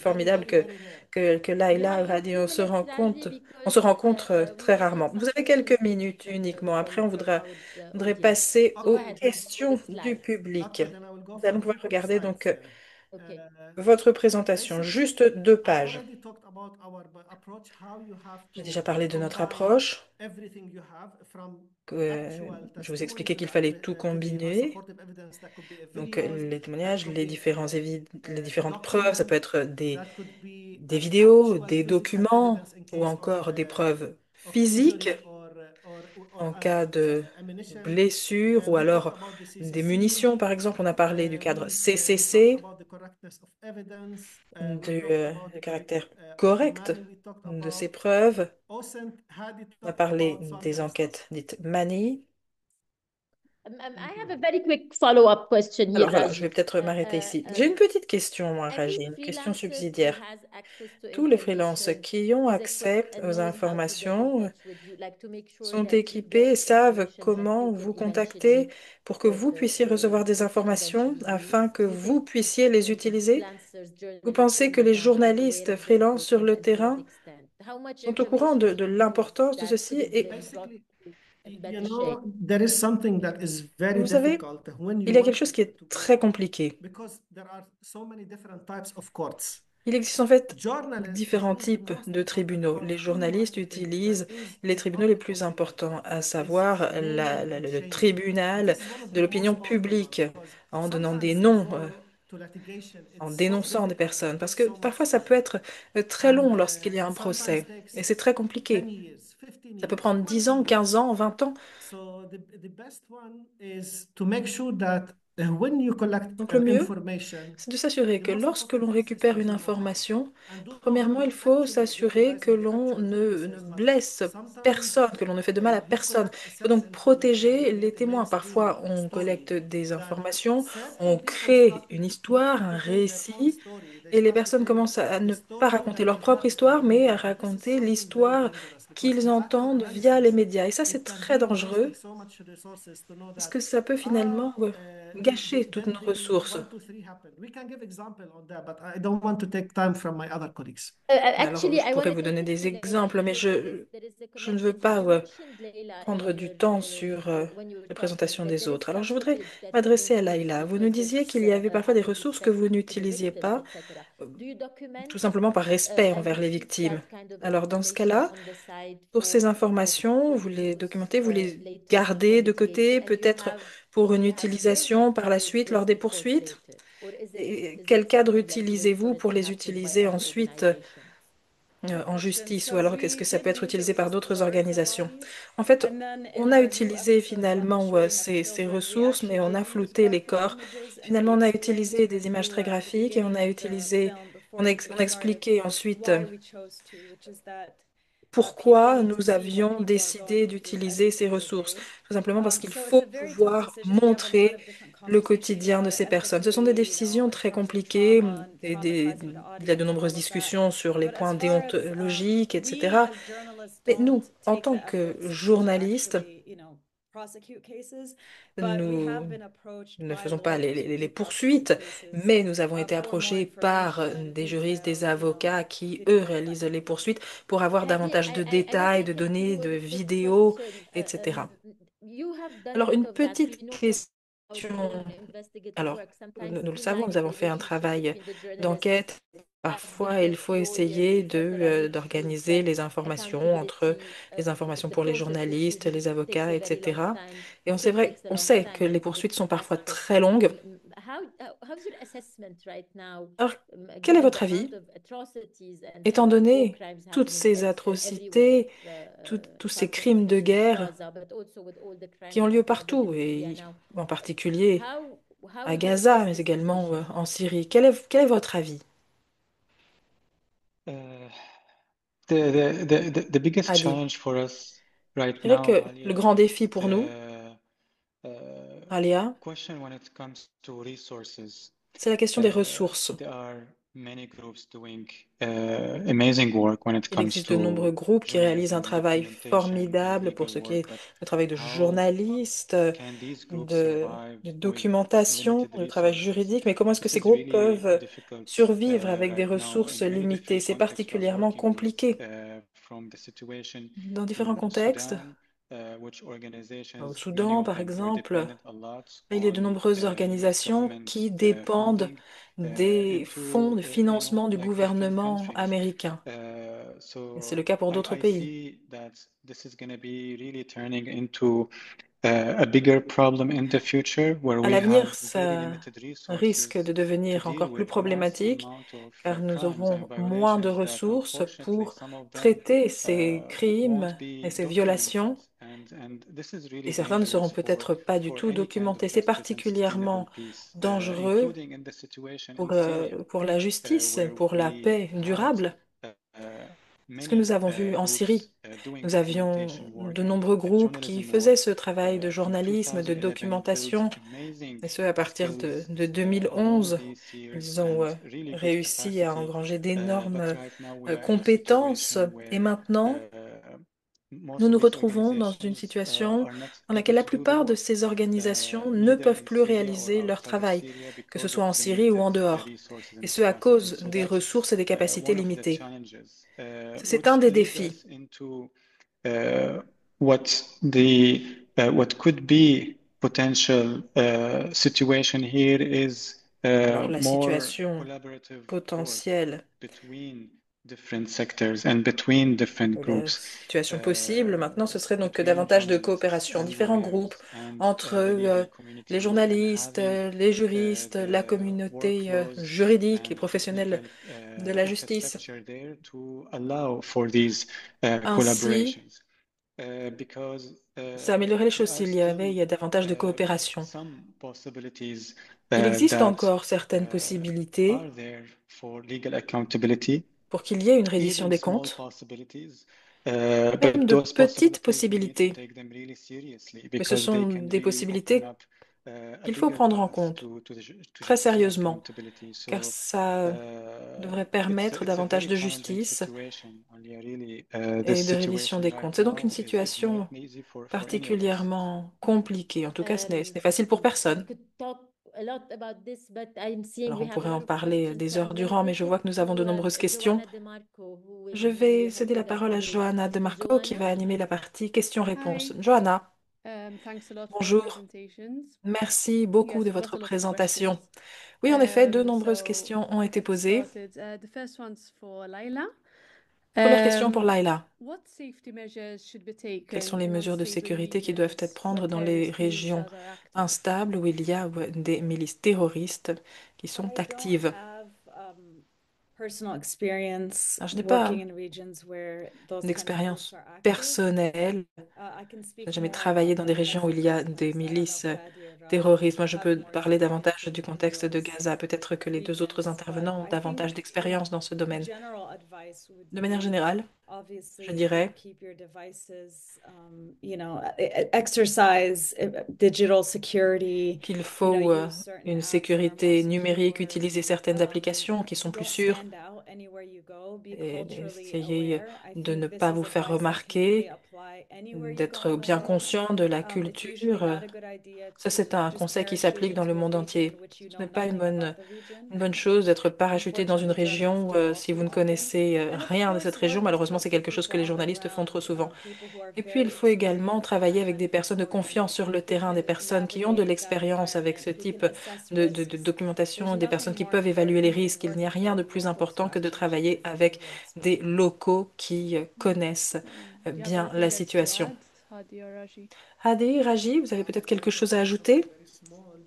formidable que Laila Radi. On se rencontre très rarement. Vous avez quelques minutes uniquement. Après, voudrait passer aux questions du public. Nous allons pouvoir regarder donc Okay. Votre présentation, juste 2 pages. already talked about our approach, how you have J'ai to déjà parlé de notre combine approche. everything you have from que, actual je vous expliquais testimony qu'il that fallait tout could be hard combiner. supportive evidence, that could be Donc, videos, les that témoignages, could les be les différentes preuves, ça peut documents, être that could be des vidéos, actual des physical documents evidence in ou case encore des preuves of physiques injury or en cas de ammunition. blessure ou We talked alors about the des CCC. munitions, par exemple. On a parlé du cadre We talked CCC, about the correctness of evidence. We du, talked about du the correct caractère OSINT correct Mani. We talked de ces about preuves. OSINT Hadi On a talked parlé about some des instance. enquêtes dites Mani. I have a very quick follow-up question here, Alors voilà, je vais Raji. peut-être m'arrêter ici. J'ai une petite question, moi, Every Raji, une question freelancer who subsidiaire. has access to Tous les freelances information qui ont is accès equipped and aux knows how to get in informations touch with you, like to make sure sont that you équipés get et savent information that comment you vous can contacter eventually pour que vous puissiez recevoir des informations eventually use. afin que Do you vous think puissiez les utiliser. freelancers, Vous journalists pensez on que the les ground are aware journalistes of this freelance sur process le and to what terrain extent? How much sont au courant information de do you think l'importance de that ceci? could have Et been brought Basically, to a you better shape? know, there is something that is very vous savez, difficult when il you y a quelque want chose qui est to très go, compliqué. because there are so many different types of courts. Il existe en fait Journalists différents use the types most de important tribunaux. court Les who you want journalistes to think that utilisent is les the tribunaux les public plus opinion, importants, à that is savoir naming and le shaming. And tribunal this is one of de the l'opinion most powerful one publique, because en donnant des sometimes to noms, go to litigation, en it's so dénonçant des difficult. It personnes, parce takes que so much parfois ça peut time. être très And long lorsqu'il y a it un sometimes procès, takes et c'est très 10 compliqué. years, 15 Ça peut years, prendre 10 ans, 20 years. 15 ans, 20 ans. So the best one is to make sure that when you collect Donc le mieux, information, c'est de s'assurer the que most lorsque important l'on thing is récupère use une the know-how information, and do no premièrement, harm il to faut actually s'assurer que jeopardizing the l'on actual ne witnesses. But blesse sometimes personne, que l'on ne fait de mal à you personne. collect Il faut donc certain information protéger and les it témoins. makes the Parfois, on story collecte des that informations, certain on people crée une histoire, not un to tell their own récit, story. They et les start to personnes tell commencent à the ne pas story raconter that leur they propre heard from histoire, mais à media. And this is raconter something very l'histoire dangerous because qu'ils in actual entendent via les analysis, médias. Et ça, it c'est can très be wasting dangereux so much resources to know parce that que ça peut finalement gâcher toutes then nos the ressources. 1, 2, 3 happened. We can give example on that, but I don't want to take time from my other colleagues. Alors, Actually, je I pourrais want to vous take donner it des to Leila exemples, mais because there is a je ne veux connection here. pas You mentioned Leila prendre du temps sur when you were les talking présentations that des there is autres. Alors, some je voudrais footage that m'adresser à won't work Laïla. Vous nous because disiez it's qu'il y avait parfois des highly ressources que vous sensitive to the n'utilisiez victims, pas, etc. euh, Do you document tout simplement par respect and envers les keep victimes. that kind of Alors, dans ce information cas-là, on the side pour ces informations, vous les use documentez, vous les later for gardez de litigation, côté, and you peut-être pour une have learned utilisation par la to suite lors replace des the source poursuites. later, or Et is quel it cadre something like you utilisez-vous pour encourage les happening by utiliser other ensuite organizations? en question. justice, ou So alors est-ce we que ça did peut être use it utilisé with par some d'autres historical organisations? bodies. En fait, And then on in a the new utilisé episodes on the finalement shooting ces children, we ressources, mais actually on did a use flouté les background corps. images, and we Finalement, on a explained utilisé des at images très the graphiques et on beginning a of the utilisé, film before we on a started expliqué ensuite why we chose to, which is that people pourquoi need to nous see what avions people are décidé going through d'utiliser every ces single ressources. day. Tout simplement parce qu'il So it's faut a very tough pouvoir decision. We have a lot montrer of different le conversations quotidien de about ces personnes. Ce sont des ethically, décisions in très terms of compliquées trauma and et traumatizing the il y a de audience and nombreuses all of that. discussions sur les But as points far as déontologiques, we etc. as journalists Mais don't nous, en take the tant que efforts to journalistes, actually, prosecute cases, but we have nous been approached ne by faisons pas lawyers who les do prosecute poursuites, cases mais nous avons été for more approchés par information, des juristes, des details, avocats qui, eux, videos, that réalisent kind les of thing. poursuites pour avoir Here, davantage de I would détails, like de to données, do de a quick vidéos, question. etc. You have done a Alors, lot une of that. We petite know how your question. own investigative Alors, work. Sometimes nous le savons, streamline nous the avons fait un relationship travail between the journalist d'enquête. and the Parfois, il faut lawyers, essayer etc., which means d'organiser that les informations entre accountability, les informations the pour les process journalistes, les takes avocats, a very long etc. time, Et still takes a on long sait que time, les and poursuites it's sont not as parfois quick. très longues. How's your assessment right now, Alors, quel est given the votre amount avis? of atrocities Étant and war donné crimes toutes happening ces everywhere, atrocités, tous ces not crimes de necessarily in guerre Gaza, but also with all the qui crimes ont lieu happening partout, in Syria et now, en particulier how à would you Gaza, assess mais the également situation? en Syrie, quel est votre avis? Uh, the biggest Adi, challenge for us right je dirais now, que le Alia, grand défi is pour nous, the Alia, question when it comes to resources. c'est la question des ressources. There are many groups doing amazing work when it Il comes existe de nombreux to groupes qui réalisent un journalism, travail documentation, and formidable pour legal ce qui work, est but le travail de how journaliste, can these groups de, survive de with documentation, limited de travail resources? juridique, mais comment est-ce que This ces is groupes really peuvent difficult survivre avec des right now ressources in many limitées? different C'est contexts. We are particulièrement working with compliqué from the situation dans différents in contextes. Sudan Au organizations, many Soudan, of par them are exemple, dependent a lot il y a de on nombreuses US organisations government qui dépendent funding des fonds into de financement du like different gouvernement countries. américain. Et c'est le So cas pour d'autres I pays. see that this is going to be really turning into a bigger problem in the future where À we have l'avenir, very ça limited risque resources de to devenir deal encore plus with a massive problématique amount of car nous crimes and aurons moins de violations that ressources unfortunately pour some of them traiter ces won't crimes et be ces documented. violations And this is et really certains ne seront dangerous peut-être pas du for tout any kind of documentés. C'est justice and sustainable particulièrement peace, dangereux including in the situation in pour, Syria, pour la justice, where pour la we paix had durable. uh, Ce que nous many avons vu en Syrie, groups doing nous avions documentation de work nombreux and groupes qui journalism faisaient work ce travail de from journalisme, de 2011 built documentation, amazing et ce à partir skills de along 2011. these years Ils ont and really good réussi à capacity. engranger But d'énormes right now we are in a compétences. situation Et where maintenant, most nous of nous these retrouvons dans une organizations situation are not dans able laquelle la to do the plupart de work, ces organisations ne neither peuvent in plus Syria or réaliser leur outside of travail, Syria que ce because soit of en the Syrie ou limited en dehors, resources et and ce à capacity. cause So des that's ressources et des capacités one of the limitées. challenges, C'est un which des leads défis. us into what could be potential situation here is Alors, la more situation collaborative work potentielle between different sectors and between different ou la groups, situation possible maintenant, ce serait donc between davantage de journalists coopération, and différents groupes lawyers and entre the legal les community and journalistes, having les juristes, la the communauté workflows juridique et and professionnelle different de la justice. infrastructure there to allow for these Ainsi, collaborations. Because ça améliorerait les there choses are il y a davantage de coopération. some possibilities Il existe that encore certaines possibilités are there for legal accountability, pour qu'il y ait une reddition even des small comptes, possibilities, même but de those petites possibilities we need to possibilités. take them really seriously Mais ce because they sont can des really open possibilités up a qu'il faut bigger prendre en path compte to très justice and sérieusement, accountability. car So ça devrait permettre it's a davantage very de challenging justice situation. Only really this et de reddition situation des right comptes. C'est donc une now is not situation easy for any of us. particulièrement compliquée. En tout cas, ce n'est facile pour personne. Alors, on pourrait en parler des heures durant, mais je vois que nous avons de nombreuses questions. Je vais céder la parole à Johanna De Marco qui va animer la partie questions-réponses. Hi, Johanna, thanks a lot for your bonjour. presentations. Merci beaucoup de Yes, lots votre a lot of présentation. questions. Oui, en effet, de nombreuses So questions ont I'll été get posées. started. The first one's for Laila. Première question pour Laila. What safety measures should be Quelles sont taken les in mesures de unstable sécurité qui doivent être regions prises where dans les terrorist régions militias are active? instables où il y a des milices terroristes qui sont I don't actives? have personal experience Alors, je n'ai pas working in regions where those kind of groups d'expérience are active. personnelle. I can Je speak n'ai jamais more travaillé about dans the des régions où il y a Gaza des context. I don't know milices if Fadi or Raji terroristes. Moi, je have peux more parler experience davantage du in contexte de those Gaza. Peut-être que les deux autres regions, but intervenants ont I davantage think, d'expérience dans ce domaine. general advice would De manière be générale, je obviously dirais keep your devices, exercise digital security, qu'il faut use certain une apps that are more sécurité numérique, secure. utiliser certaines applications qui sont plus Don't sûres stand out anywhere you go. Be et culturally essayer aware. I de ne think this pas is vous faire advice that can really remarquer, apply anywhere you go d'être in the bien world. conscient de la It's usually culture. not a good idea Ça, c'est to un just conseil qui parachute s'applique dans le into a monde region in entier. which you Ce know n'est pas nothing about the region. une bonne chose d'être parachuté dans une Unfortunately, journalists région do all si vous too ne often. connaissez And of rien de course, cette région. work with Malheureusement, c'est trusted quelque chose que people les on the journalistes font trop ground, souvent. people who are Et puis, il very faut également experienced travailler avec at des personnes de confiance sur le terrain, des who can personnes qui ont de navigate that l'expérience avec environment, ce who can type assess de risks. documentation, There's des personnes nothing qui more peuvent évaluer les important than risques. Il n'y a working rien with de plus locals who important que de actually travailler avec experience des it. locaux qui connaissent Do you have bien la anything else to situation. add, Hadi or Raji? Hadi, Raji, vous avez peut-être quelque chose à ajouter? Very small.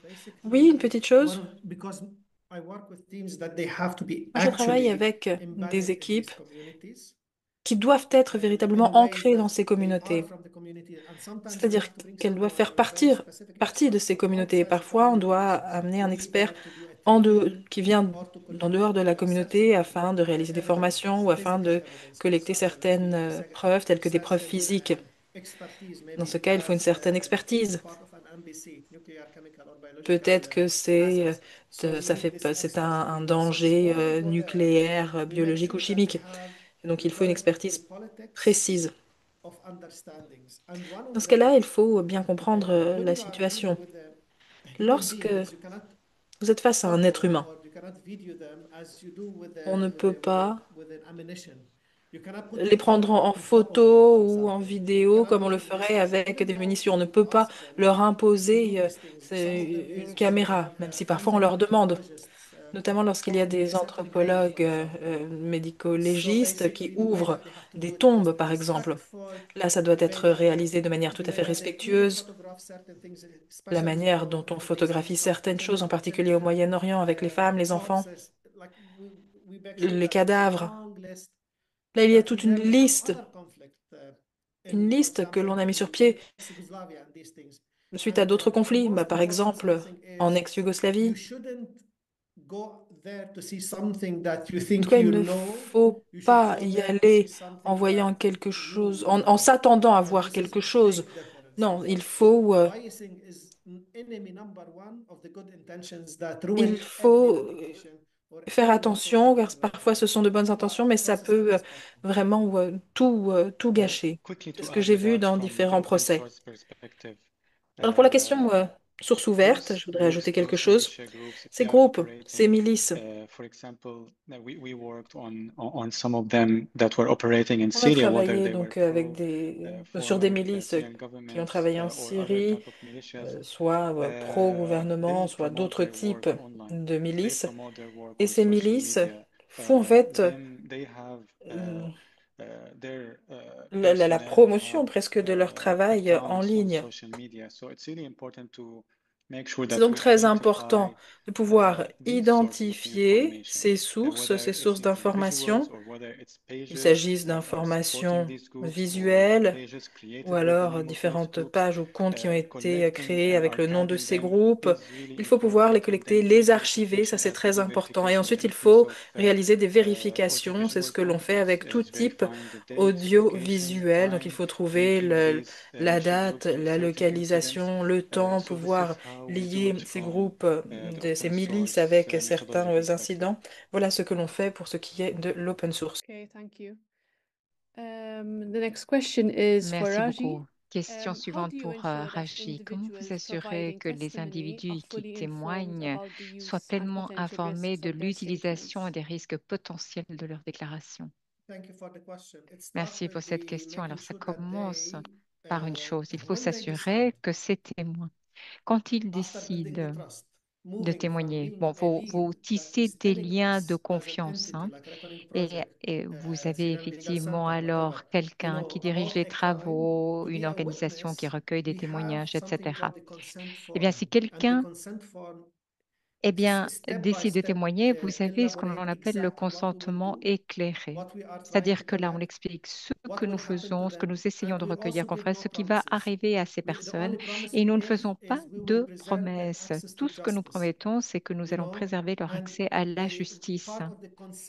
Oui, une Basically, petite chose. because I work with teams that they have to be Moi, je travaille actually avec des embedded in équipes these communities. qui doivent être In a véritablement way ancrées that dans ces they are communautés. from the community, and sometimes we C'est-à-dire have to bring qu'elles doivent someone faire with very specific partie de experts ces from communautés. Et outside the parfois, on doit communities amener un to be expert there to do a training qui vient or to d'en dehors de contribute la to assessing communauté afin de réaliser des formations evidence, ou afin physical de evidence, collecter certaines preuves telles que des preuves physiques. expertise, Dans ce maybe cas, il faut une as certaine expertise. part of an MBC, nuclear, chemical, or biological Peut-être que hazards. So you need this c'est experts from un there. So it's danger more people there. nucléaire, We make biologique ou sure that we chimique. have Et donc, il faut une developed expertise politics précise. of understandings. And one Dans of ce cas-là, il faut the bien comprendre when la you are dealing situation. with human Lorsque beings, you cannot vous êtes face à un photo être them humain, or you cannot video them as you do on ne peut pas with an ammunition. les prendre en photo ou en vidéo comme on le ferait avec des munitions. On ne peut pas leur imposer une caméra, même si parfois on leur demande, notamment lorsqu'il y a des anthropologues médico-légistes qui ouvrent des tombes, par exemple. Là, ça doit être réalisé de manière tout à fait respectueuse. La manière dont on photographie certaines choses, en particulier au Moyen-Orient, avec les femmes, les enfants, les cadavres. Là, il y a toute une liste que l'on a mis sur pied suite à d'autres conflits, bah, par exemple en ex-Yougoslavie. En tout cas, il ne faut pas y aller en voyant quelque chose, en s'attendant à voir quelque chose. Non, il faut faire attention, car parfois ce sont de bonnes intentions, mais ça peut vraiment tout gâcher. Quickly C'est to ce que add j'ai to vu that dans from the différents open procès. source perspective, Alors pour la uh, question source ouverte, those je voudrais groups, ajouter quelque those chose. militia groups, Ces they are groupes, ces operating, milices, for example, we worked on some of them that were operating in on a Syria, whether travaillé they were donc avec sur des former milices Syrian qui ont governments travaillé en or other Syrie, type of militias. soit pro-gouvernement, They soit promote d'autres their types work online. de They milices. promote their work Et on ces social milices media. font en fait Then they have their la personnel promotion have presque de leur travail en accounts on ligne. social media. So it's really important to make sure C'est that donc we très important identify de pouvoir these sources of identifier information, ces whether it's sources individuals d'information, or whether it's qu'il pages s'agisse supporting d'informations these groups or visuelles pages ou created with the alors name of these différentes groups. pages ou comptes qui ont été Collecting créés and avec le nom de archiving ces them groupes. is really Il faut pouvoir important. les And collecter, then les check archiver, ça verification c'est as we très do important. Et verification ensuite, il increase faut of réaliser des vérifications. C'est audiovisual ce que l'on fait content, avec tout type verifying the dates, location, audiovisuel. Donc, il time, faut trouver linking these la militia date, groups with la certain incidents. localisation, le temps, So this is pouvoir how we do lier it ces from groupes, the ces open milices source avec certains methodologies perspective. incidents. Voilà ce que l'on fait pour ce qui est de l'open source. Okay, thank you. The next question is for Merci Raji. beaucoup. Question How do suivante you pour ensure that Raji. Comment vous individuals assurez providing que les testimony are individus qui fully informed témoignent about the soient use and pleinement potential informés risks de of their l'utilisation et statements? des risques potentiels de leurs déclarations? Merci pour cette question. Alors, ça commence par une chose. Il faut s'assurer que ces témoins, quand ils décident de témoigner, bon, vous tissez des liens de confiance, hein, et vous avez effectivement alors quelqu'un qui dirige les travaux, une organisation qui recueille des témoignages, etc. Eh bien, si quelqu'un décide de témoigner, vous avez ce qu'on appelle le consentement éclairé. C'est-à-dire que là, on explique ce que nous faisons, ce que nous essayons de recueillir comme preuve, ce qui va arriver à ces personnes, et nous ne faisons pas de promesses. Tout ce que nous promettons, c'est que nous allons préserver leur accès à la justice.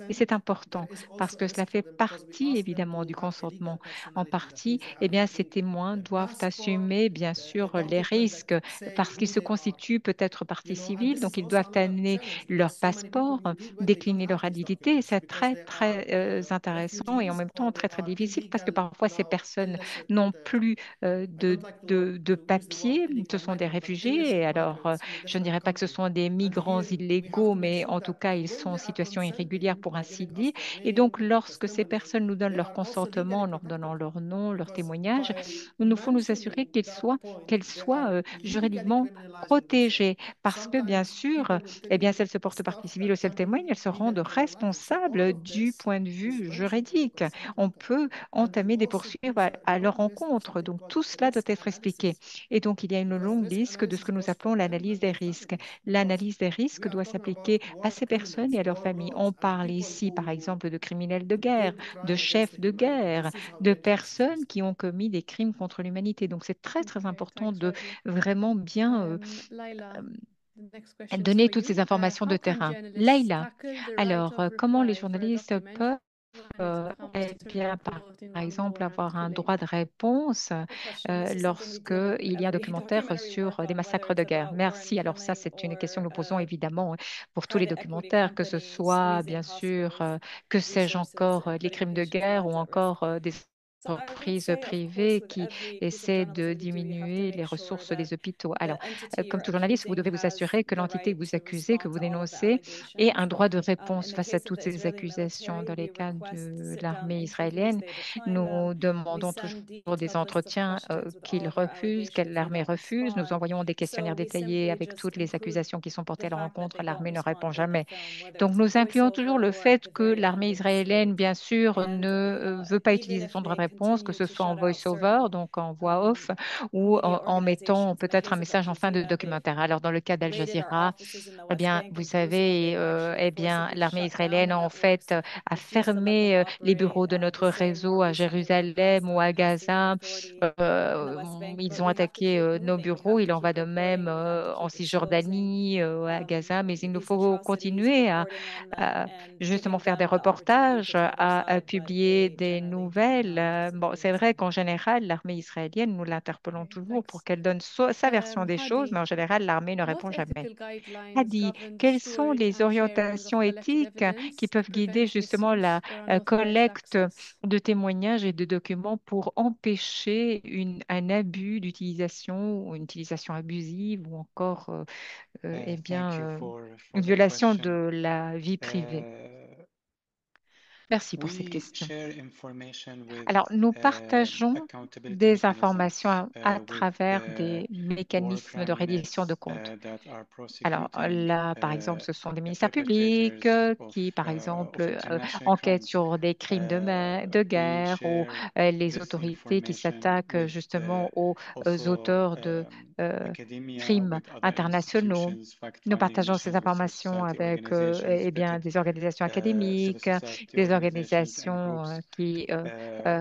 Et c'est important parce que cela fait partie évidemment du consentement. En partie, ces témoins doivent assumer bien sûr les risques parce qu'ils se constituent peut-être partie civile, donc ils doivent amener leur passeport, décliner leur identité. Et c'est très très intéressant et en même temps très très difficile parce que parfois ces personnes n'ont plus de papier, ce sont des réfugiés. Et alors, je ne dirais pas que ce sont des migrants illégaux, mais en tout cas, ils sont en situation irrégulière pour ainsi dire. Et donc, lorsque ces personnes nous donnent leur consentement en leur donnant leur nom, leur témoignage, il nous faut nous assurer qu'elles soient juridiquement protégées. Parce que, bien sûr, si elles se portent partie civile ou si elles témoignent, elles se rendent responsables du point de vue juridique. On peut entamer des poursuites à leur encontre. Donc, tout cela doit être expliqué. Et donc, il y a une longue liste de ce que nous appelons l'analyse des risques. L'analyse des risques doit s'appliquer à ces personnes et à leurs familles. On parle ici, par exemple, de criminels de guerre, de chefs de guerre, de personnes qui ont commis des crimes contre l'humanité. Donc, c'est très, très Okay, important thanks, de Raji. vraiment bien Laila, euh, the next question is donner for toutes you. ces informations de How can terrain. journalists Laïla, tackle the right alors, of comment les reply for a journalistes document peuvent when it comes to par reporting on exemple, war and avoir un droit killing? de réponse Good question. This is something we lorsque do in il y a un every documentaire documentary we work sur des on, whether massacres it's de guerre. about war and Merci. Alors ça, killing c'est une question or que nous posons évidemment pour tous les private equity documentaires, que ce companies soit, squeezing bien sûr, hospitals' que sais-je resources encore, and les putting crimes de patient guerre ou lives at risk. encore des entreprises privées qui essaient de diminuer les ressources des hôpitaux. Alors, comme tout journaliste, vous devez vous assurer que l'entité que vous accusez, que vous dénoncez, ait un droit de réponse face à toutes ces accusations. Dans les cas de l'armée israélienne, nous demandons toujours des entretiens qu'ils refusent, que l'armée refuse. Nous envoyons des questionnaires détaillés avec toutes les accusations qui sont portées à leur encontre. L'armée ne répond jamais. Donc, nous incluons toujours le fait que l'armée israélienne, bien sûr, ne veut pas utiliser son droit de réponse, que ce soit en voice-over, donc en voix off, ou en mettant peut-être un message en fin de documentaire. Alors, dans le cas d'Al Jazeera, eh bien, vous savez, eh bien, l'armée israélienne, en fait, a fermé les bureaux de notre réseau à Jérusalem ou à Gaza. Ils ont attaqué nos bureaux. Il en va de même en Cisjordanie, à Gaza. Mais il nous faut continuer à justement faire des reportages, à publier des nouvelles. Bon, c'est vrai qu'en général, l'armée israélienne, nous l'interpellons Okay, toujours pour thanks. qu'elle donne sa version des choses, mais Hadi, en général, l'armée ne what répond jamais. ethical guidelines Hadi, govern quelles sont storage les and sharing of orientations collected éthiques qui evidence to peuvent guider prevent justement la misuse or unauthorized collecte access? de témoignages et de documents pour empêcher un abus d'utilisation ou une utilisation abusive ou encore eh bien, Thank you une for the violation de question. la vie privée? Uh, Merci pour cette we question. share information with Alors, nous partageons accountability des informations mechanisms à with travers the des war mécanismes de crime reddition de units comptes. that are Alors prosecuting là, par exemple, ce sont des ministères publics perpetrators qui, par exemple, of international enquêtent crimes. sur des crimes de We guerre ou share les this autorités qui information s'attaquent with justement aux also auteurs de academia, crimes with other internationaux. institutions, Nous fact-finding partageons ces missions with civil informations society avec organizations, eh bien, des organisations civil académiques, society des organizations and organisations groups. qui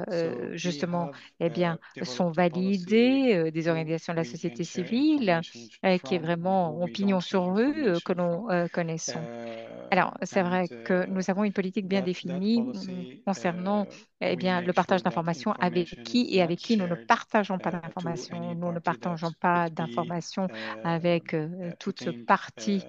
So we justement have eh bien, sont developed a policy validées, des who organisations de la we can société share civile information qui est from and who vraiment ont we pignon don't share sur rue que information from. nous connaissons. Uh, Alors, c'est and vrai que nous avons une politique bien that définie policy, concernant eh we bien, le make sure partage that d'informations avec information qui is et not avec qui nous ne shared partageons pas to d'informations. any Nous ne party that partageons could pas be d'informations avec toute putting partie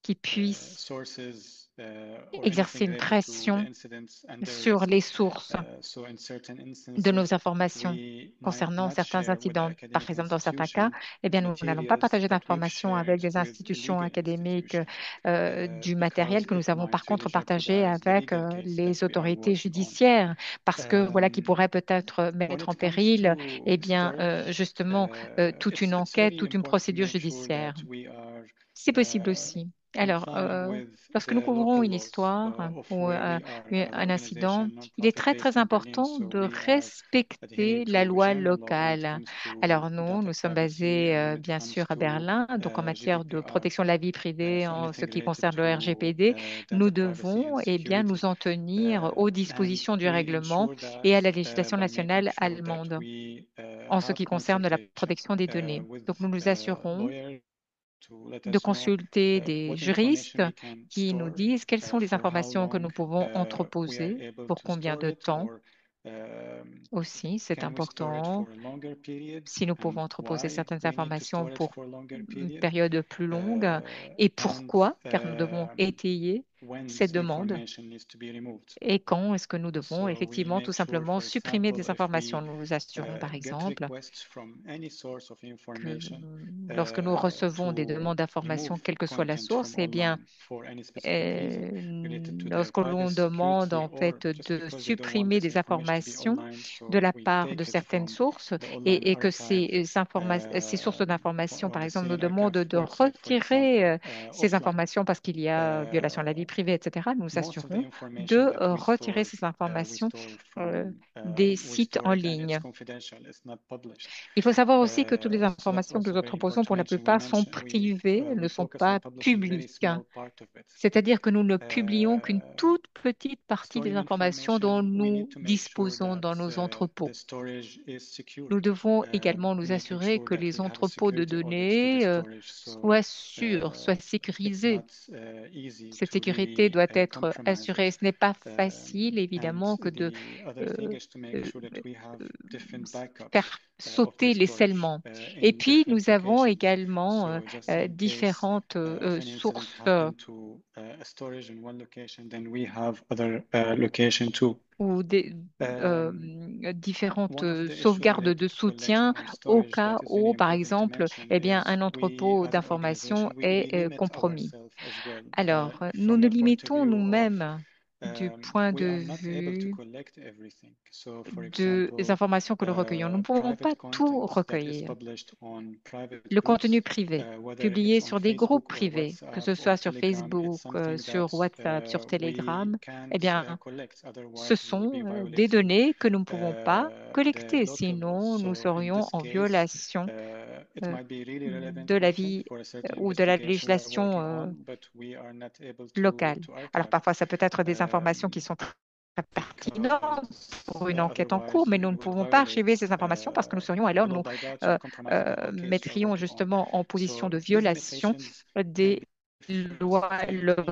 qui puisse sources or anything exercer une related to the pression incidents under sur risk. les sources So in certain de instances, nos informations we might concernant not certains share with the incidents. Par academic exemple, dans certains cas, institution eh bien, nous n'allons pas materials partager that we've d'informations avec shared des with institutions legal académiques, institution du matériel because que nous it avons might par really contre partagé jeopardize the avec legal case that les we are autorités working on. judiciaires, parce que voilà, qui Um, pourrait peut-être when mettre en it comes péril, to eh bien, storage, justement, toute une it's enquête, really toute une important to procédure make sure judiciaire. that we are C'est possible uh, aussi. Alors, complying with lorsque nous the couvrons local une laws histoire of ou where we are. Our un incident, organization, il est non-profit très, based très in Berlin, important so de we are adhering respecter la to loi German law when it locale. comes to Alors, nous, data nous sommes privacy basés, and when it bien sûr, comes à to Berlin. Donc, en matière de GDPR. protection de la vie privée, So en ce anything qui related concerne le to RGPD, nous data privacy and devons, eh bien, security. nous en tenir aux And dispositions du we règlement ensure that et à la législation by making nationale sure that allemande we en ce have qui concerne la consultation protection des données. with Donc, nous nous assurons lawyers to let de us know consulter des what information juristes we can qui nous store, disent quelles sont les for how informations que long nous pouvons we are entreposer, able pour to combien store de it, temps or aussi, c'est can we store it important. for a longer period, Si nous and pouvons entreposer why certaines we need to informations store it pour for a longer une period, période plus longue et and pourquoi, car nous devons étayer when ces this demandes information needs to be removed. et quand est-ce que nous devons So we effectivement tout make sure, simplement for supprimer example, des if informations. we Nous nous assurons par get exemple requests from any source of que information lorsque nous recevons des to demandes d'informations, remove quelle que soit la content from source, eh bien, online for any specific reason related to their lorsque l'on privacy, demande security, en or fait just de because they don't want supprimer this des information to be informations online, de so la we part de take it certaines from sources the online et que archive, ces sources d'informations, par or the exemple, nous CNN demandent archive de website, for example, retirer ces offline. informations parce qu'il y a violation de la vie privée, etc., nous Most of the assurons information de that retirer ces we informations store euh, from des we sites store en it and it's ligne. confidential. It's not published. Il faut savoir aussi que toutes les So that's informations que also nous very important entreposons, to pour la mention. We plupart, sont mention privées, elles ne we sont focus on pas publishing very publiques. small part of it. C'est-à-dire que nous ne publions qu'une Uh, toute petite partie des Storing informations information, dont we need nous to make sure disposons that dans nos entrepôts. the storage is secure. Nous devons également We nous need to make assurer sure que that les we have a entrepôts de security audits to the données storage. So soient sûrs, soient it's sécurisés. not easy Cette to sécurité really doit être compromise assurée. it. Ce n'est pas facile, And évidemment, que de the other euh, thing is to euh, sure that we have different backups faire of the sauter les storage scellements. Et in puis, different nous avons locations. également So just in case différentes of any incident sources happen to a storage in one location, then we have other location too. ou différentes One of the issues sauvegardes de related to collection soutien and au storage cas that is really où, par important to exemple, mention eh bien, is un we, entrepôt as an d'information organization, we est limit compromis. ourselves as well. Alors, nous From nous a point of limitons view of nous-mêmes du point we de are not able to vue collect everything. So, for des example, informations que nous recueillons. Nous ne pouvons pas private tout contents that is recueillir. published on private Le contenu groups, privé, whether publié it's on sur des groupes Facebook or privés, que WhatsApp ce or soit sur Telegram, it's Facebook, something that sur WhatsApp, sur we Telegram, eh can't bien, collect. ce Otherwise, we will sont be des violating données que nous ne pouvons pas the collecter, local laws. sinon nous So in serions this en case, violation it might be really relevant, de la we think, vie for a certain ou de la investigation we are législation working on, but we are not able locale. to Alors archive parfois, ça peut être des informations qui um, sont très pertinentes pour because une enquête en cours, otherwise mais we nous ne will pouvons pas violate archiver ces informations parce que nous serions alors, the law nous by that euh, you're compromising the whole case you're mettrions working on. justement en position So de these violation limitations can des be lois frustrating,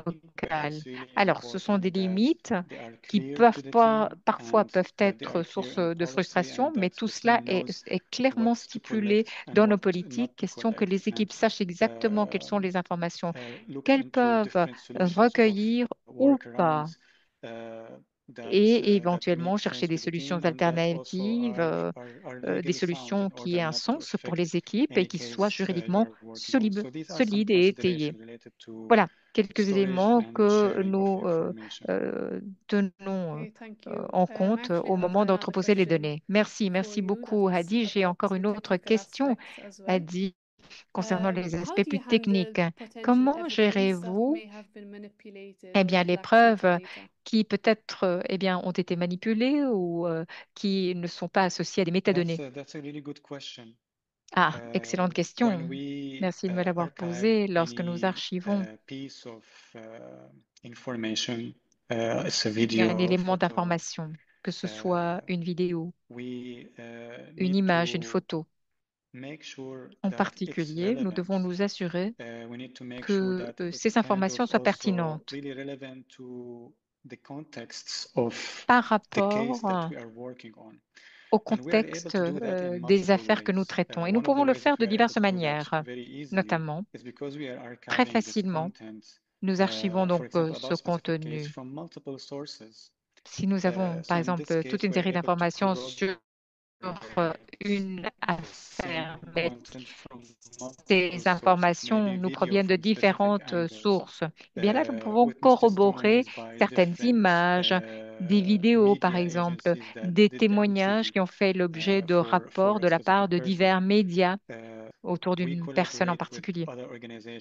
but locales. it's really Alors, ce sont important des that limites they are qui clear to peuvent the pas, team parfois and peuvent they être are clear source in the de policy frustration, and mais that tout the cela team knows est what clairement to stipulé collect and dans nos what not politiques, to question que collect les and équipes sachent exactement quelles sont uh, les informations look qu'elles into peuvent different solutions of recueillir ou pas, workarounds uh, et that éventuellement make chercher sense des to the solutions team and that also alternatives, are des legally sound in solutions qui aient order un not to sens pour affect les équipes et any qui soient case you juridiquement are working on. So these are some solides et étayées. considerations related to Voilà, quelques storage éléments and que sharing of nous information. tenons Okay, thank you. en I compte actually au have moment another d'entreposer les question données. Merci, for merci you beaucoup, that's Hadi. J'ai about encore une the autre technical question, aspects as well. Hadi, concernant les How aspects do you plus handle techniques. potential Comment evidence that gérez-vous may have been manipulated eh or bien, les collapsed preuves metadata? qui peut-être eh bien, ont été manipulées ou qui ne sont pas associées à des métadonnées? That's a really good question. Ah, excellente When question. we Merci de me l'avoir archive posée. Lorsque nous any archivons piece of information, it's a un video, élément photo, d'information, que ce uh, soit une vidéo, we une need image, une to photo make sure en that it's particulier, nous relevant. devons nous assurer We need to make sure que that ces it's kind informations of soient also pertinentes really relevant to the contexts of par the case rapport that we are working on. au And we are able contexte to do that in des multiple affaires que nous ways. traitons. Et nous One of the pouvons le ways faire that de we are able diverses to do that manières, very easily notamment is because we are très archiving this facilement. content, Nous archivons for donc example, ce about specific case contenu. from multiple sources. Si nous avons, par So in this exemple, toute case, une we are série able to d'informations corroborate une the same affaire, mais content from multiple ces sources. It may informations be nous video proviennent de from specific différentes angles, sources, eh bien là, nous pouvons witness corroborer testimonies by certaines different images, des vidéos, par media exemple, agencies that des did the témoignages interview qui ont fait l'objet de for rapports a de la part specific de person. divers médias autour We d'une personne en collaborate with particulier. other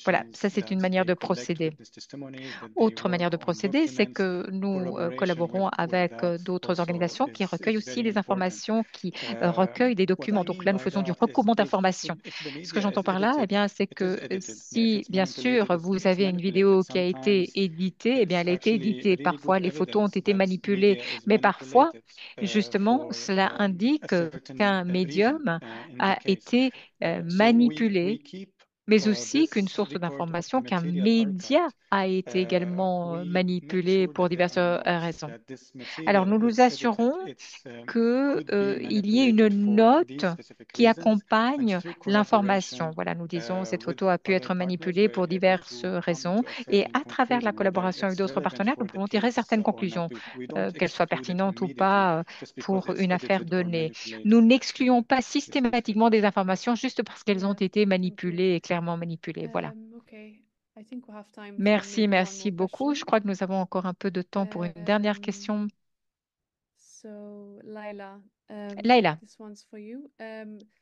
Voilà, organizations ça c'est that une manière they de collect procéder. witness testimonies, that they Autre manière work de on procéder, c'est documents. que nous Collaboration collaborons with avec that d'autres also organisations qui recueillent is aussi very des important. informations, qui recueillent des What I documents. Donc mean là, nous by faisons du that is recoupement d'informations. if the Ce que media j'entends is par là, eh edited, bien, c'est it is que edited. If si, it's bien sûr, manipulated, vous it's avez une manipulated. vidéo qui a été Sometimes éditée, eh bien, it's elle a été actually éditée. really Parfois, good les photos ont evidence été that manipulées, media is mais parfois, manipulated justement, for cela a indique certain qu'un reason médium in the a case. été So we manipulé, keep mais aussi qu'une this source record of the d'information, qu'un material média archived. a été également We make manipulé sure pour that there diverses are notes raisons. that this Alors, material nous nous is edited. assurons It's que, could be il y ait une manipulated for note these specific qui reasons, and accompagne through l'information. collaboration Voilà, nous disons, cette with photo a pu other être partners, manipulée we're pour able diverses to come raisons. to a Et certain à travers la conclusion whether collaboration avec it's d'autres relevant partenaires, nous for the pouvons tirer case certaines or not. conclusions, We don't qu'elles soient exclude it pertinentes ou immediately pas, just because pour it's une affaire edited or donnée. manipulated. Nous n'excluons pas Yes, please. systématiquement des informations juste parce qu'elles ont Yeah, été thank you. manipulées et clairement manipulées. Voilà. Okay. I think we have time for Merci, maybe one merci more beaucoup. Je question. crois que nous avons encore un peu de temps pour une dernière Um, question. so Laila, Laila, this one's for you.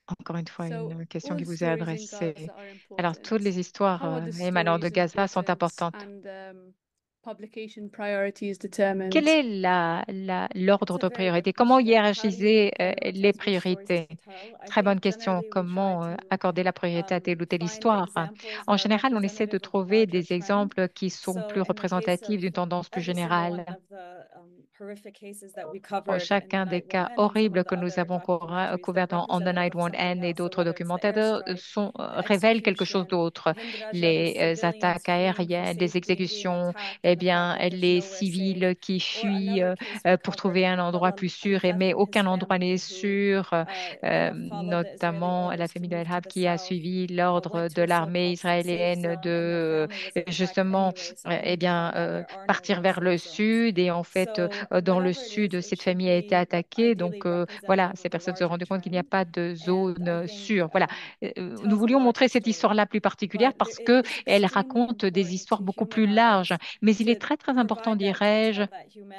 encore une fois, So une question all qui vous est stories in adressée. Gaza are Alors, toutes important. les histoires How are the émanant de stories' Gaza sont importance importantes. and publication priorities Quel determined? est l'ordre It's a de very good priorité? Comment question. How do hiérarchiser you les prioritize which stories priorités? to tell? I Très bonne think question. generally we try Comment to accorder la priorité à telle ou telle find histoire? examples En that are général, on essaie de representative of a trouver larger des trend. exemples qui sont So plus in the case représentatifs of d'une tendance plus every single one générale. of the Pour chacun des cas horribles que nous avons couverts dans On the Night Won't End et d'autres documentaires révèlent quelque chose d'autre. Les attaques aériennes, les exécutions, eh bien, les civils qui fuient pour trouver un endroit plus sûr, mais aucun endroit n'est sûr, notamment la famille de El-Hab qui a suivi l'ordre de l'armée israélienne de justement eh bien, partir vers le sud et en fait, dans le sud, cette famille a été attaquée. Donc voilà, ces personnes se rendent compte qu'il n'y a pas de zone sûre. Voilà. Nous voulions montrer cette histoire-là plus particulière parce que elle raconte des histoires beaucoup plus larges. Mais il est très, très important, dirais-je,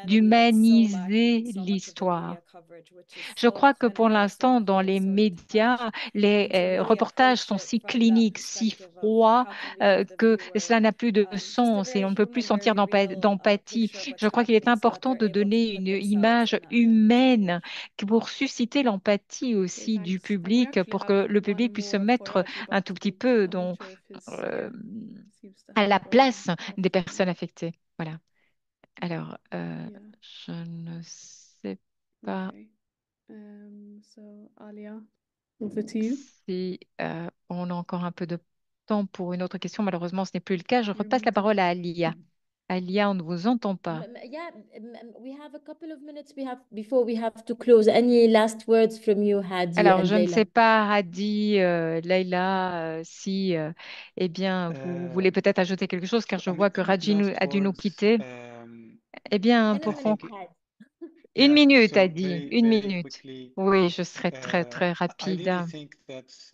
d'humaniser l'histoire. Je crois que pour l'instant, dans les médias, les reportages sont si cliniques, si froids, que cela n'a plus de sens et on ne peut plus sentir d'empathie. Je crois qu'il est important de donner une image humaine pour susciter l'empathie Okay, aussi du thanks. We public, actually pour have que le public one puisse se more for mettre you, un but tout petit peu I'm not sure if it's euh, seems to à have la a problem. place des personnes affectées. Voilà. Alors, Yeah, je ne sais pas okay. So Alia, over to you. si on a encore un peu de temps pour une autre question. Malheureusement, ce n'est plus le cas. Je You're repasse la muted. parole à Alia. Alia, on ne vous entend pas. Yeah, we have a couple of minutes before we have to close. Any last words from you, Hadi Alors, and je ne sais Leila? pas, Hadi, Leila, si, eh bien, vous voulez peut-être ajouter quelque chose, car So je I mean, vois que Raji last a dû nous words. quitter. Eh bien, In a I pour minute, think, conclure, Hadi. une yeah. minute, So Hadi, very, une very minute. quickly, Oui, je serai très, très I rapide. really think that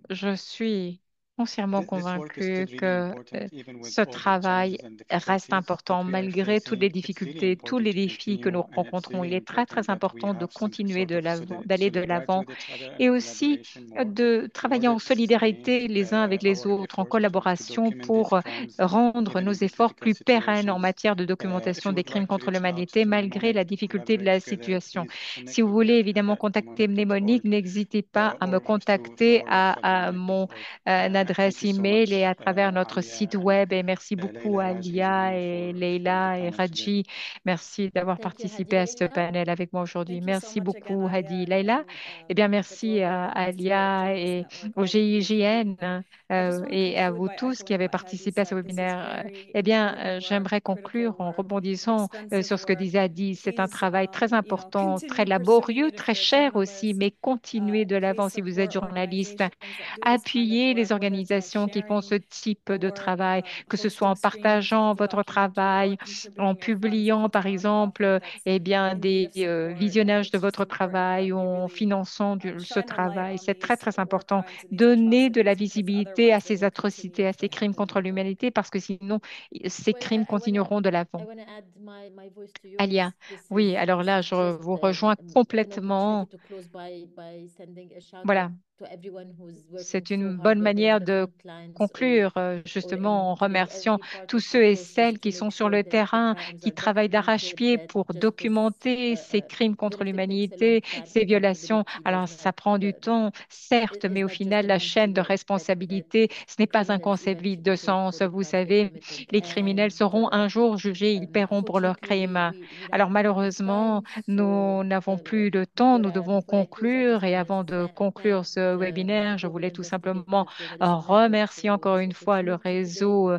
Je suis foncièrement this work is still convaincue really que important, even with ce all the travail challenges and reste difficulties important that we are malgré toutes les facing. It's really difficultés, tous important les to défis que nous continue, and it's rencontrons. really Il est très, important très that we important de have some continuer sort de of l'avant, d'aller de solidarity l'avant with each other and et aussi collaboration more de in travailler order en to sustain solidarité les uns avec les our autres, en efforts to collaboration document these pour crimes, rendre even nos in these efforts difficult plus pérennes en situations. matière de If documentation you des would crimes like to contre reach out l'humanité, to malgré Mnemonic la to difficulté de collaborate la together, situation. please Si connect vous with me voulez at évidemment contacter Mnemonic, mnemonic.org n'hésitez pas à me or through contacter our website, à mon mnemonic.org. Thank adresse you so email et much, à travers notre Alia site and web. Et merci beaucoup Leila à Raj and Lia Janine et for the Leila et panel today. Raji. Merci d'avoir Thank you, participé Hadi. à ce Leila? panel avec moi aujourd'hui. Thank you so Merci much again, beaucoup, Hadi et Alia Leila. and Eh bien, the merci Global à Investigative Lia Journalists et Network, au all of you for being GIGN here. I just want to et à conclude vous by tous qui echoing avez what Hadi participé à ce said. This is webinaire. very Eh bien, important j'aimerais work, critical conclure en work, rebondissant expensive sur ce que work. disait Hadi. C'est un Please, travail très important, très continue pursuing laborieux, it if très you're a cher aussi, journalist. mais continuez de Please l'avant si vous êtes support journaliste. organizations that do this kind of Appuyez les work, whether it's by organisations qui font ce sharing type the de work, travail, que ce soit hosting en screenings to partageant votre document your travail, work, en contributing your funds if publiant, it's a par exemple, nonprofit that's eh bien, in need des of support. visionnages de It's just votre important travail that ou we en really finançant ce shine a light travail. on C'est très, these très war important. crimes and these Donner de la atrocities because visibilité à otherwise they ces will continue atrocités, à if they ces crimes happen contre anymore. l'humanité, parce que sinon, ces Well, crimes continueront de I l'avant. want to add my voice to Alia, yours. oui, alors This là, is je just vous rejoins an opportunity complètement. to close by sending a shout out Voilà. to everyone who's working C'est so une bonne hard, whether in manière the de front lines conclure, or justement, in en doing remerciant every part tous of the ceux et process celles to qui make sont sur sure le that the terrain, crimes qui are travaillent documented, d'arrache-pied that pour justice, documenter ces crimes contre honestly, it takes a long l'humanité, time. ces violations. Accountability Alors, does not ça prend du temps, certes, mais is au not just final, an la empty chaîne de word that responsabilité, ce n'est pas criminals inconcevable de eventually take for sens. the Vous crimes they savez, committed. les criminels seront un jour jugés, ils paieront pour leurs Unfortunately, crimes. we Alors, don't have much malheureusement, time. nous So n'avons plus de temps, nous devons before I close, I conclure. just Et want to avant de conclure thank ce the webinaire, je Global voulais tout simplement Investigative Journalism Network remercier for encore this une fois le opportunity today. réseau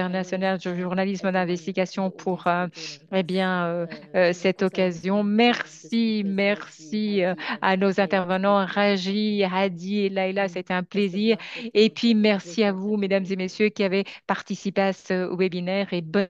I want to international de thank journalisme everyone in the d'investigation pour audience for joining eh us. bien, And of cette course, I want to occasion. thank all of the Merci, speakers, Raji, merci Hadi, à nos and Leila. It's been intervenants, a pleasure Raji, talking to you. Hadi et Laila, And c'était un best of plaisir. luck with Et all puis, the merci great à work vous, that you're mesdames doing et there. messieurs, qui avez participé à ce webinaire et bonne